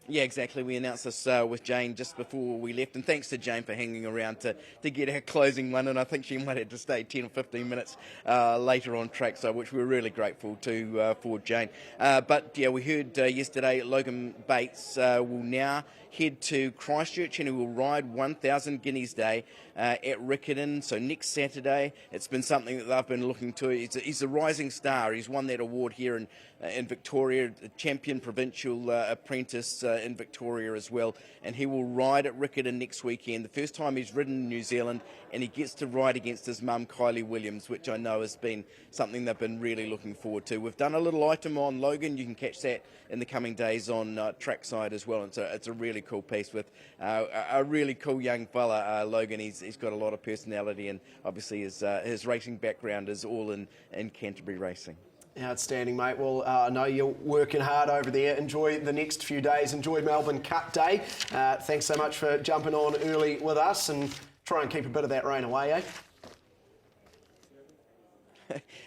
Yeah, exactly. We announced this with Jane just before we left, and thanks to Jane for hanging around to get our closing one, and I think she might have to stay 10 or 15 minutes later on track, so which we're really grateful to for Jane. But yeah, we heard yesterday Logan Bates will now head to Christchurch and he will ride 1,000 Guineas Day at Riccarton. So next Saturday, it's been something that they've been looking to. He's a rising star. He's won that award here in Victoria, the champion provincial apprentice in Victoria as well. And he will ride at Riccarton next weekend. The first time he's ridden in New Zealand, and he gets to ride against his mum, Kylie Williams, which I know has been something they've been really looking forward to. We've done a little item on Logan. You can catch that in the coming days on Trackside as well. It's a really cool piece with a really cool young fella, Logan. He's got a lot of personality, and obviously his racing background is all in Canterbury racing. Outstanding, mate. Well, I know you're working hard over there. Enjoy the next few days. Enjoy Melbourne Cup Day. Thanks so much for jumping on early with us, and try and keep a bit of that rain away, eh?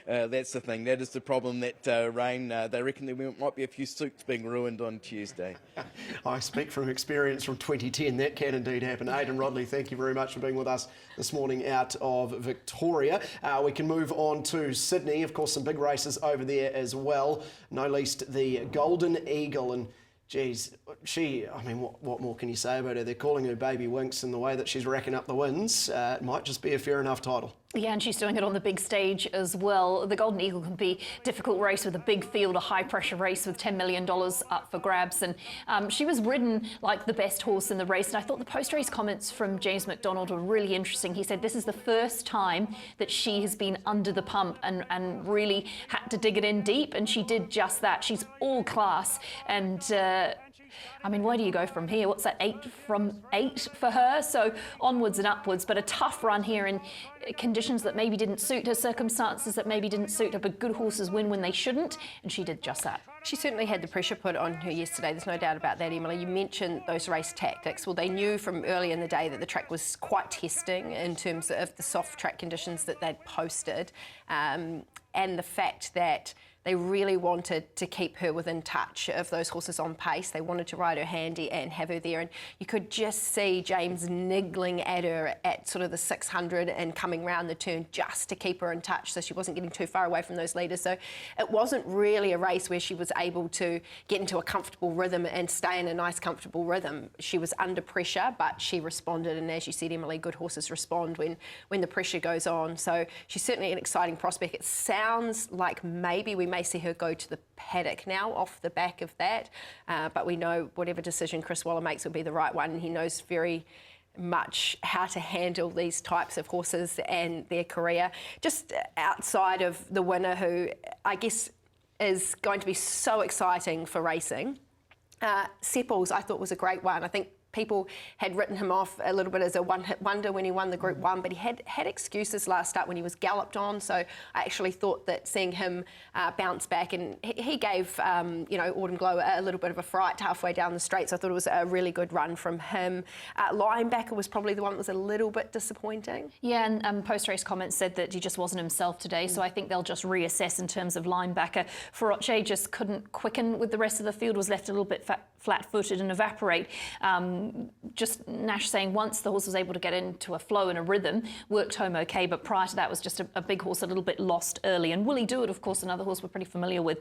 That's the thing. That is the problem, that rain. They reckon there might be a few suits being ruined on Tuesday. I speak from experience from 2010. That can indeed happen. Aidan Rodley, thank you very much for being with us this morning out of Victoria. We can move on to Sydney. Of course, some big races over there as well. No least the Golden Eagle. And geez, what more can you say about her? They're calling her Baby Winks, and the way that she's racking up the wins, it might just be a fair enough title. Yeah, and she's doing it on the big stage as well. The Golden Eagle can be a difficult race with a big field, a high-pressure race with $10 million up for grabs. And she was ridden like the best horse in the race. And I thought the post-race comments from James McDonald were really interesting. He said this is the first time that she has been under the pump and really had to dig it in deep. And she did just that. She's all class. And where do you go from here? What's that, 8 from 8 for her? So onwards and upwards, but a tough run here in conditions that maybe didn't suit her, circumstances that maybe didn't suit her, but good horses win when they shouldn't, and she did just that. She certainly had the pressure put on her yesterday, there's no doubt about that, Emily. You mentioned those race tactics. Well, they knew from early in the day that the track was quite testing in terms of the soft track conditions that they'd posted, and the fact that they really wanted to keep her within touch of those horses on pace. They wanted to ride her handy and have her there. And you could just see James niggling at her at sort of the 600 and coming round the turn just to keep her in touch so she wasn't getting too far away from those leaders. So it wasn't really a race where she was able to get into a comfortable rhythm and stay in a nice, comfortable rhythm. She was under pressure, but she responded. And as you said, Emily, good horses respond when the pressure goes on. So she's certainly an exciting prospect. It sounds like maybe we may see her go to the paddock now off the back of that, but we know whatever decision Chris Waller makes will be the right one. He knows very much how to handle these types of horses and their career. Just outside of the winner, who I guess is going to be so exciting for racing, Seppels I thought was a great one. I think people had written him off a little bit as a one-hit wonder when he won the Group 1, but he had excuses last start when he was galloped on, so I actually thought that seeing him bounce back, and he gave Autumn Glow a little bit of a fright halfway down the straight, so I thought it was a really good run from him. Linebacker was probably the one that was a little bit disappointing. Yeah, and post-race comments said that he just wasn't himself today, so I think they'll just reassess in terms of linebacker. Feroce just couldn't quicken with the rest of the field, was left a little bit flat-footed and evaporate. Just Nash saying once the horse was able to get into a flow and a rhythm, worked home okay, but prior to that was just a big horse a little bit lost early. And Willie Do It, of course, another horse we're pretty familiar with,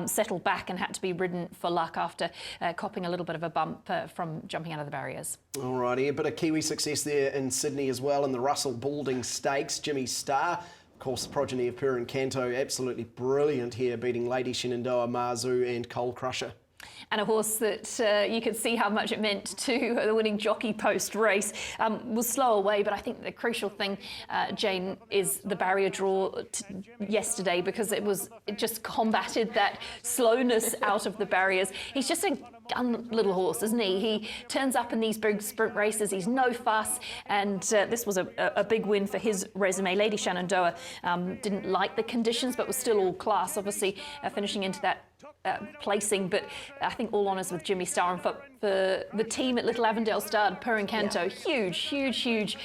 settled back and had to be ridden for luck after copping a little bit of a bump from jumping out of the barriers. Alrighty, a bit of Kiwi success there in Sydney as well in the Russell Balding Stakes. Jimmy Starr, of course, the progeny of Purin Canto, absolutely brilliant here, beating Lady Shenandoah, Marzu and Coal Crusher. And a horse that you could see how much it meant to the winning jockey post-race was slow away, but I think the crucial thing, Jane, is the barrier draw yesterday, because it just combated that slowness out of the barriers. He's just a gun little horse, isn't he? He turns up in these big sprint races, he's no fuss, and this was a big win for his resume. Lady Shenandoah didn't like the conditions, but was still all class, obviously finishing into that placing, but I think all honours with Jimmy Starr, and for the team at Little Avondale Stud, Per Encanto, huge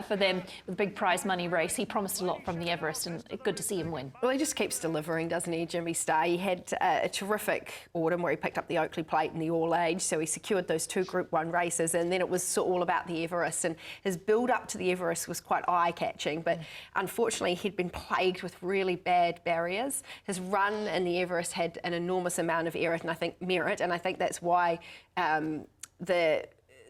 for them with a big prize money race. He promised a lot from the Everest, and good to see him win. Well, he just keeps delivering, doesn't he, Jimmy Starr? He had a terrific autumn where he picked up the Oakley Plate in the All Age, so he secured those 2 Group 1 races, and then it was all about the Everest, and his build up to the Everest was quite eye-catching, but unfortunately he'd been plagued with really bad barriers. His run in the Everest had an enormous amount of merit, and I think that's why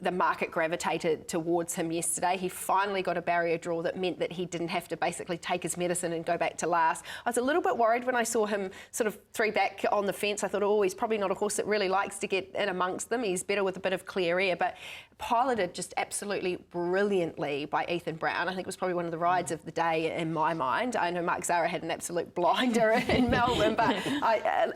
the market gravitated towards him yesterday. He finally got a barrier draw that meant that he didn't have to basically take his medicine and go back to last. I was a little bit worried when I saw him sort of 3 back on the fence. I thought, oh, he's probably not a horse that really likes to get in amongst them. He's better with a bit of clear air, but piloted just absolutely brilliantly by Ethan Brown. I think it was probably one of the rides of the day in my mind. I know Mark Zahra had an absolute blinder in Melbourne, but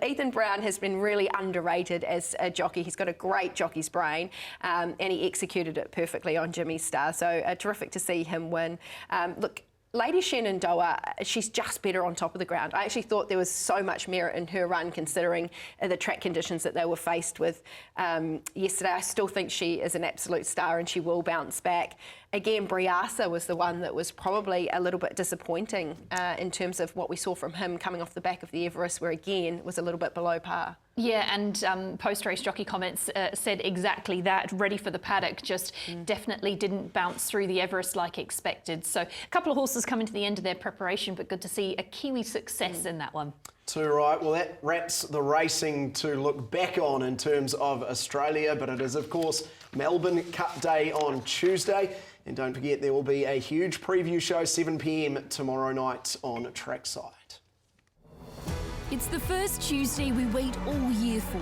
Ethan Brown has been really underrated as a jockey. He's got a great jockey's brain, and he executed it perfectly on Jimmy Starr. So terrific to see him win. Look, Lady Shenandoah, she's just better on top of the ground. I actually thought there was so much merit in her run, considering the track conditions that they were faced with yesterday. I still think she is an absolute star, and she will bounce back. Again, Briasa was the one that was probably a little bit disappointing in terms of what we saw from him coming off the back of the Everest, where again was a little bit below par. Yeah, and post-race jockey comments said exactly that. Ready for the paddock, just definitely didn't bounce through the Everest like expected. So a couple of horses coming to the end of their preparation, but good to see a Kiwi success in that one. Too right. Well, that wraps the racing to look back on in terms of Australia, but it is, of course, Melbourne Cup Day on Tuesday. And don't forget, there will be a huge preview show, 7 p.m. tomorrow night on Trackside. It's the first Tuesday we wait all year for.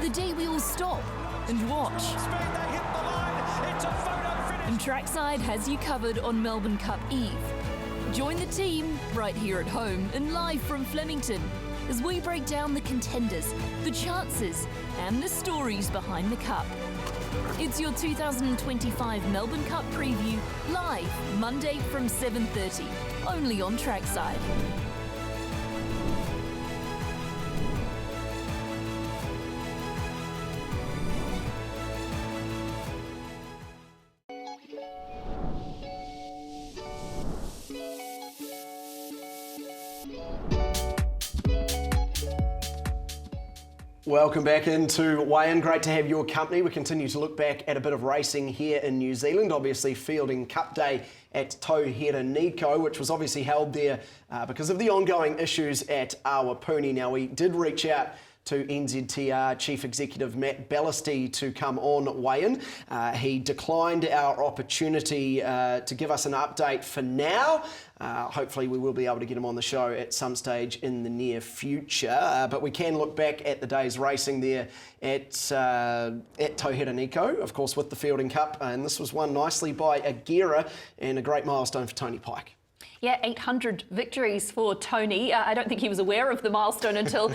The day we all stop and watch. And Trackside has you covered on Melbourne Cup Eve. Join the team right here at home and live from Flemington as we break down the contenders, the chances and the stories behind the Cup. It's your 2025 Melbourne Cup preview, live Monday from 7:30, only on Trackside. Welcome back into Weigh-In. Great to have your company. We continue to look back at a bit of racing here in New Zealand. Obviously, Fielding Cup Day at Tauherenikau, which was obviously held there because of the ongoing issues at Awapuni. Now, we did reach out to NZTR Chief Executive Matt Ballasty to come on Weigh-In. He declined our opportunity to give us an update for now. Hopefully we will be able to get him on the show at some stage in the near future. But we can look back at the day's racing there at Tauherenikau, of course, with the Fielding Cup. And this was won nicely by Agera, and a great milestone for Tony Pike. Yeah, 800 victories for Tony. I don't think he was aware of the milestone until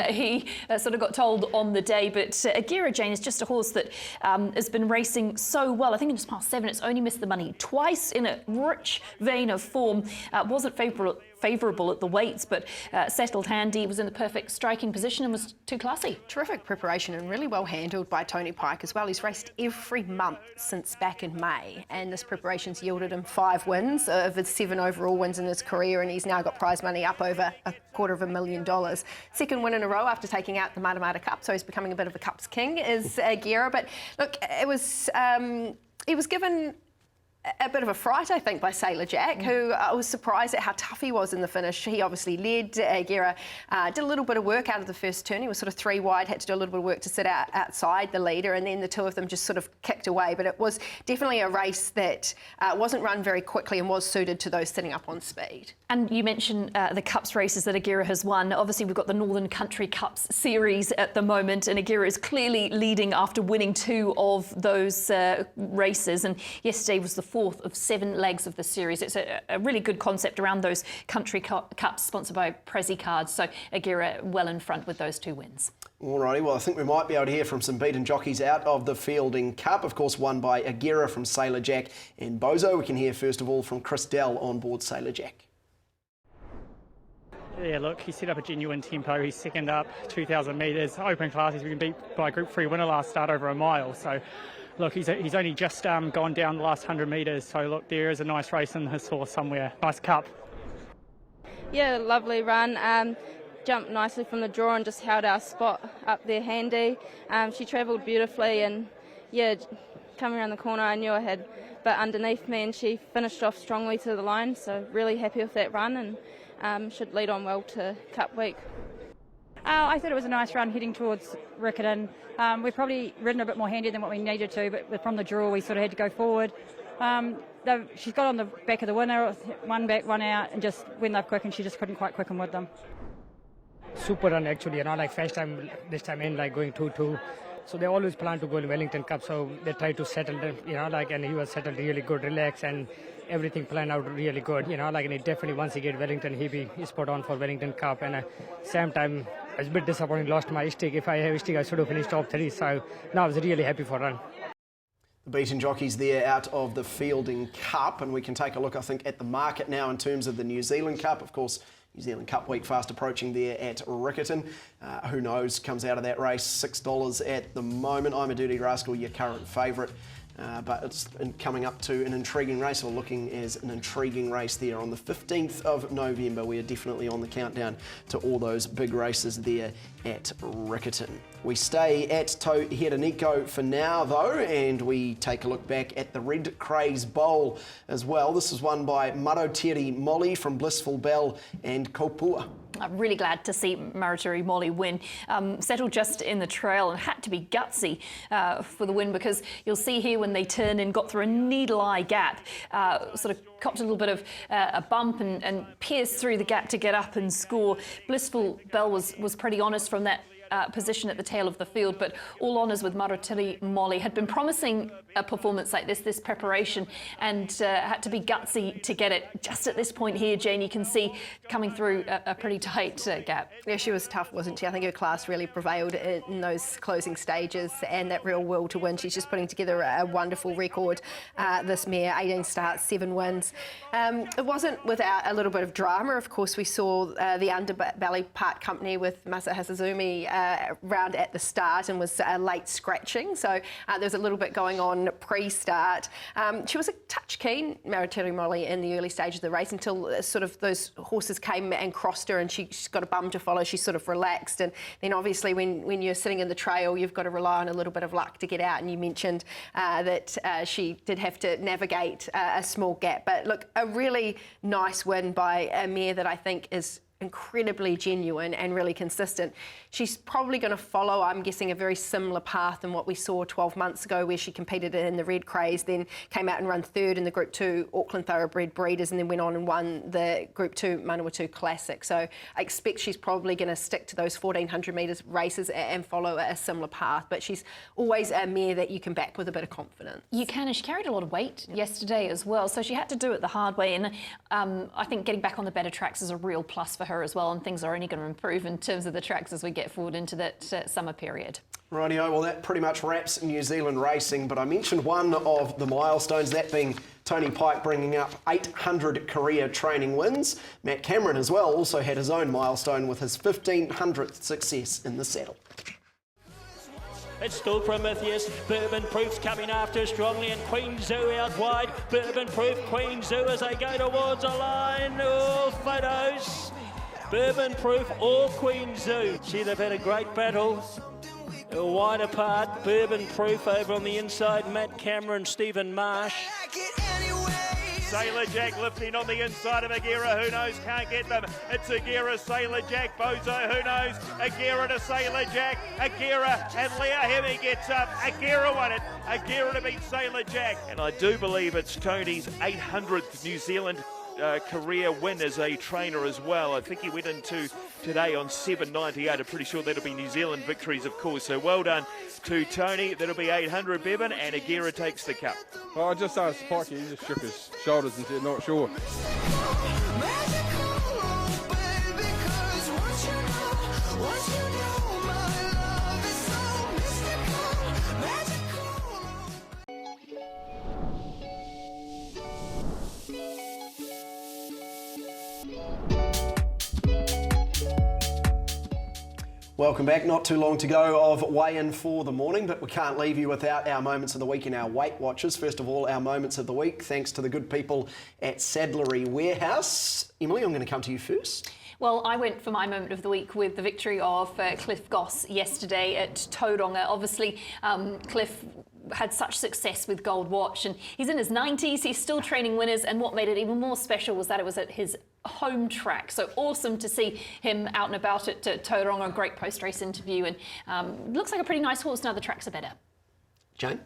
he sort of got told on the day. But Agera, Jane, is just a horse that has been racing so well. I think in his past 7, it's only missed the money twice in a rich vein of form. Wasn't favourable at the weights, but settled handy, was in the perfect striking position and was too classy. Terrific preparation and really well handled by Tony Pike as well. He's raced every month since back in May, and this preparation's yielded him 5 wins of his 7 overall wins in his career, and he's now got prize money up over $250,000. Second win in a row after taking out the Matamata Cup, so he's becoming a bit of a Cups king, is Agera. But look, it was he was given a bit of a fright, I think, by Sailor Jack, who I was surprised at how tough he was in the finish. He obviously led. Gera did a little bit of work out of the first turn. He was sort of 3 wide, had to do a little bit of work to sit outside the leader, and then the two of them just sort of kicked away. But it was definitely a race that wasn't run very quickly and was suited to those sitting up on speed. And you mentioned the Cups races that Agera has won. Obviously, we've got the Northern Country Cups series at the moment, and Agera is clearly leading after winning 2 of those races. And yesterday was the 4th of 7 legs of the series. It's a really good concept around those Country Cups sponsored by Prezi Cards. So Agera well in front with those 2 wins. Alrighty, well, I think we might be able to hear from some beaten jockeys out of the Fielding Cup, of course, won by Agera from Sailor Jack and Bozo. We can hear first of all from Chris Dell on board Sailor Jack. Yeah, look, he set up a genuine tempo. He's second up, 2,000 metres, open class. He's been beat by a Group 3 winner last start over a mile. So, look, he's only just gone down the last 100 metres. So, look, there is a nice race in his horse somewhere. Nice cup. Yeah, lovely run. Jumped nicely from the draw and just held our spot up there handy. She travelled beautifully and, yeah, coming around the corner I knew I had but underneath me, and she finished off strongly to the line. So, really happy with that run and should lead on well to Cup week. I thought it was a nice run heading towards Riccarton. We've probably ridden a bit more handy than what we needed to, but from the draw we sort of had to go forward. She's got on the back of the winner, 1 back, 1 out, and just when they've quickened, she just couldn't quite quicken with them. Super run actually, like first time, this time in like going 2-2. So they always plan to go in Wellington Cup, so they try to settle them, and he was settled really good, relaxed, and everything planned out really good, and he definitely, once he get Wellington, he's spot on for Wellington Cup. And same time, I was a bit disappointed, lost my stick. If I have a stick, I should have finished top 3. So now I was really happy for run. The beaten jockeys there out of the Fielding Cup, and we can take a look, I think, at the market now in terms of the New Zealand Cup. Of course, New Zealand Cup week fast approaching there at Riccarton. Who knows, comes out of that race, $6 at the moment. I'm a Dirty Rascal, your current favourite. But it's coming up to an intriguing race, or looking as an intriguing race there on the 15th of November. We are definitely on the countdown to all those big races there at Riccarton. We stay at Tauherenikau for now though, and we take a look back at the Red Craze Bowl as well. This is won by Marotiri Molly from Blissful Bell and Kopua. I'm really glad to see Marituri Molly win. Settled just in the trail and had to be gutsy for the win, because you'll see here when they turn in, got through a needle-eye gap, sort of copped a little bit of a bump and pierced through the gap to get up and score. Blissful Bell was pretty honest from that position at the tail of the field, but all honours with Marotiri Molly. Had been promising a performance like this preparation, and had to be gutsy to get it. Just at this point here, Jane, you can see coming through a pretty tight gap. Yeah, she was tough, wasn't she? I think her class really prevailed in those closing stages, and that real will to win. She's just putting together a wonderful record, this mare. 18 starts, 7 wins. It wasn't without a little bit of drama. Of course, we saw the underbelly part company with Masa Hasazumi round at the start, and was late scratching. So there's a little bit going on pre-start. She was a touch keen, Marituri Molly, in the early stage of the race, until sort of those horses came and crossed her, and she's got a bum to follow. She sort of relaxed, and then obviously when you're sitting in the trail, you've got to rely on a little bit of luck to get out. And you mentioned that she did have to navigate a small gap. But look, a really nice win by a mare that I think is incredibly genuine and really consistent. She's probably going to follow, I'm guessing, a very similar path than what we saw 12 months ago, where she competed in the Red Craze, then came out and run 3rd in the Group 2 Auckland Thoroughbred Breeders, and then went on and won the Group 2 Manawatu Classic. So I expect she's probably going to stick to those 1,400 metres races and follow a similar path. But she's always a mare that you can back with a bit of confidence. You can, and she carried a lot of weight yesterday as well, so she had to do it the hard way. And I think getting back on the better tracks is a real plus for her as well, and things are only going to improve in terms of the tracks as we get forward into that summer period. Rightio, well that pretty much wraps New Zealand racing, but I mentioned one of the milestones, that being Tony Pike bringing up 800 career training wins. Matt Cameron as well also had his own milestone with his 1,500th success in the saddle. It's still Prometheus. Bourbon Proof's coming after strongly, and Queen Zoo out wide. Bourbon Proof, Queen Zoo as they go towards a line. Oh, photos. Bourbon Proof or Queen Zoo. See, they've had a great battle. Wide apart. Bourbon Proof over on the inside. Matt Cameron, Steven Marsh. Sailor Jack lifting on the inside of Aguirre. Who knows? Can't get them. It's Aguirre, Sailor Jack, Bozo. Who knows? Aguirre to Sailor Jack. Aguirre and Leah Hemi gets up. Aguirre won it. Aguirre to beat Sailor Jack. And I do believe it's Tony's 800th New Zealand career win as a trainer as well. I think he went into today on 798. I'm pretty sure that'll be New Zealand victories, of course. So well done to Tony. That'll be 800, Bevan, and Aguirre takes the cup. Well, I just asked Pikey, he just shook his shoulders and said, not sure. Welcome back. Not too long to go of weigh-in for the morning, but we can't leave you without our moments of the week and our Weight Watchers. First of all, our moments of the week, thanks to the good people at Saddlery Warehouse. Emily, I'm going to come to you first. Well, I went for my moment of the week with the victory of Cliff Goss yesterday at Tauranga. Obviously, Cliff had such success with Gold Watch, and he's in his 90s, he's still training winners, and what made it even more special was that it was at his home track. So awesome to see him out and about at Tauranga. A great post-race interview, and looks like a pretty nice horse now the tracks are better. Jane?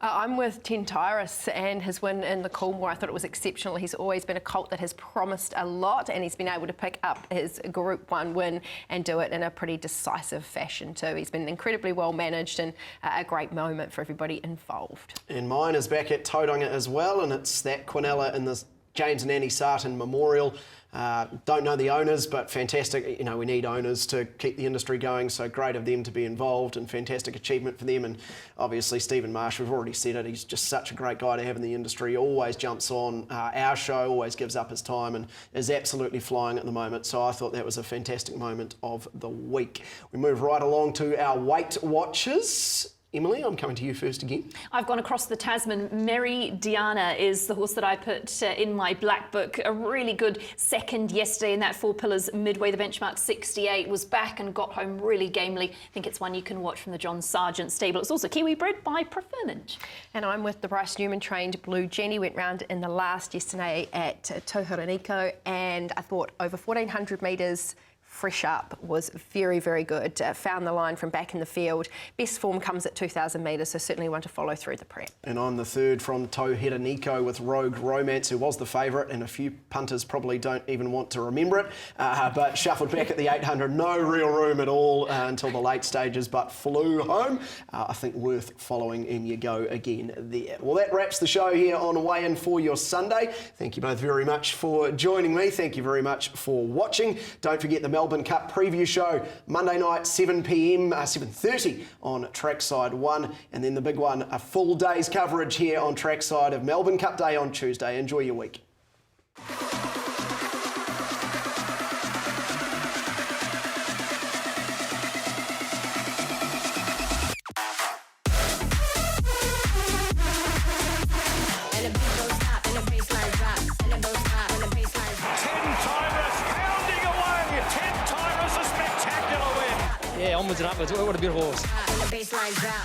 I'm with Tyrus and his win in the Coolmore. I thought it was exceptional. He's always been a colt that has promised a lot, and he's been able to pick up his Group 1 win and do it in a pretty decisive fashion too. He's been incredibly well managed and a great moment for everybody involved. And mine is back at Tauranga as well, and it's that Quinella in the James and Annie Sarten Memorial. Don't know the owners, but fantastic. You know, we need owners to keep the industry going, so great of them to be involved and fantastic achievement for them. And obviously Steven Marsh, we've already said it, he's just such a great guy to have in the industry. He always jumps on our show, always gives up his time and is absolutely flying at the moment. So I thought that was a fantastic moment of the week. We move right along to our Weight Watchers. Emily, I'm coming to you first again. I've gone across the Tasman. Meridiana is the horse that I put in my black book. A really good second yesterday in that Four Pillars Midway. The benchmark 68 was back and got home really gamely. I think it's one you can watch from the John Sargent stable. It's also Kiwi bred by Preferment. And I'm with the Bryce Newman trained Blue Jenny. Went round in the last yesterday at Tauherenikau, and I thought over 1,400 metres fresh up was very, very good. Found the line from back in the field. Best form comes at 2,000 metres, so certainly one to follow through the prep. And I'm the third from Tauherenikau with Rogue Romance, who was the favourite, and a few punters probably don't even want to remember it, but shuffled back at the 800. No real room at all until the late stages, but flew home. I think worth following, and you go again there. Well, that wraps the show here on Weigh In for your Sunday. Thank you both very much for joining me. Thank you very much for watching. Don't forget the Melbourne Cup preview show Monday night 7 p.m, 7:30 on Trackside 1, and then the big one, a full day's coverage here on Trackside of Melbourne Cup Day on Tuesday. Enjoy your week. Yeah, onwards and upwards. What a beautiful horse.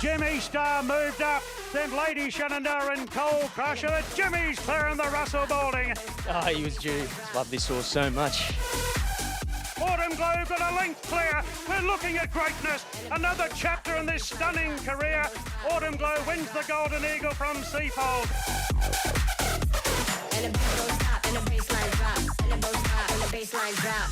Jimmy Star moved up, then Lady Shenandoah and Coal Crusher. Jimmy's clearing the Russell Balding. Oh, he was due. Love this horse so much. Autumn Glow got a length clear. We're looking at greatness. Another chapter in this stunning career. Autumn Glow wins the Golden Eagle from Seafold. And the beat goes up, and the baseline drop, and the goes up, and the baseline drop.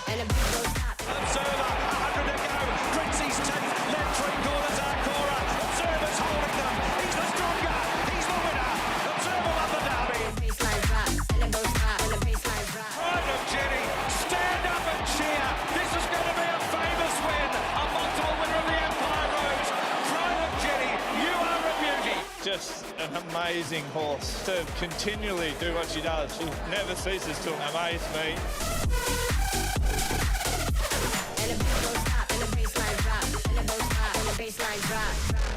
And the beat goes up. Observer, 100 to go. Princey's teeth, led 3 quarters Arcora. Observer's holding them. He's the stronger. He's the winner. Observer won the derby. Baseline drop, and the goes up, and the baseline drop. Pride of Jenny, stand up and cheer. This is going to be a famous win. A multiple winner of the Empire Rose. Pride of Jenny, you are a beauty. Just an amazing horse to continually do what she does. She never ceases to amaze me. And the beat goes up, and the baseline drop, and the goes up, and the baseline drop.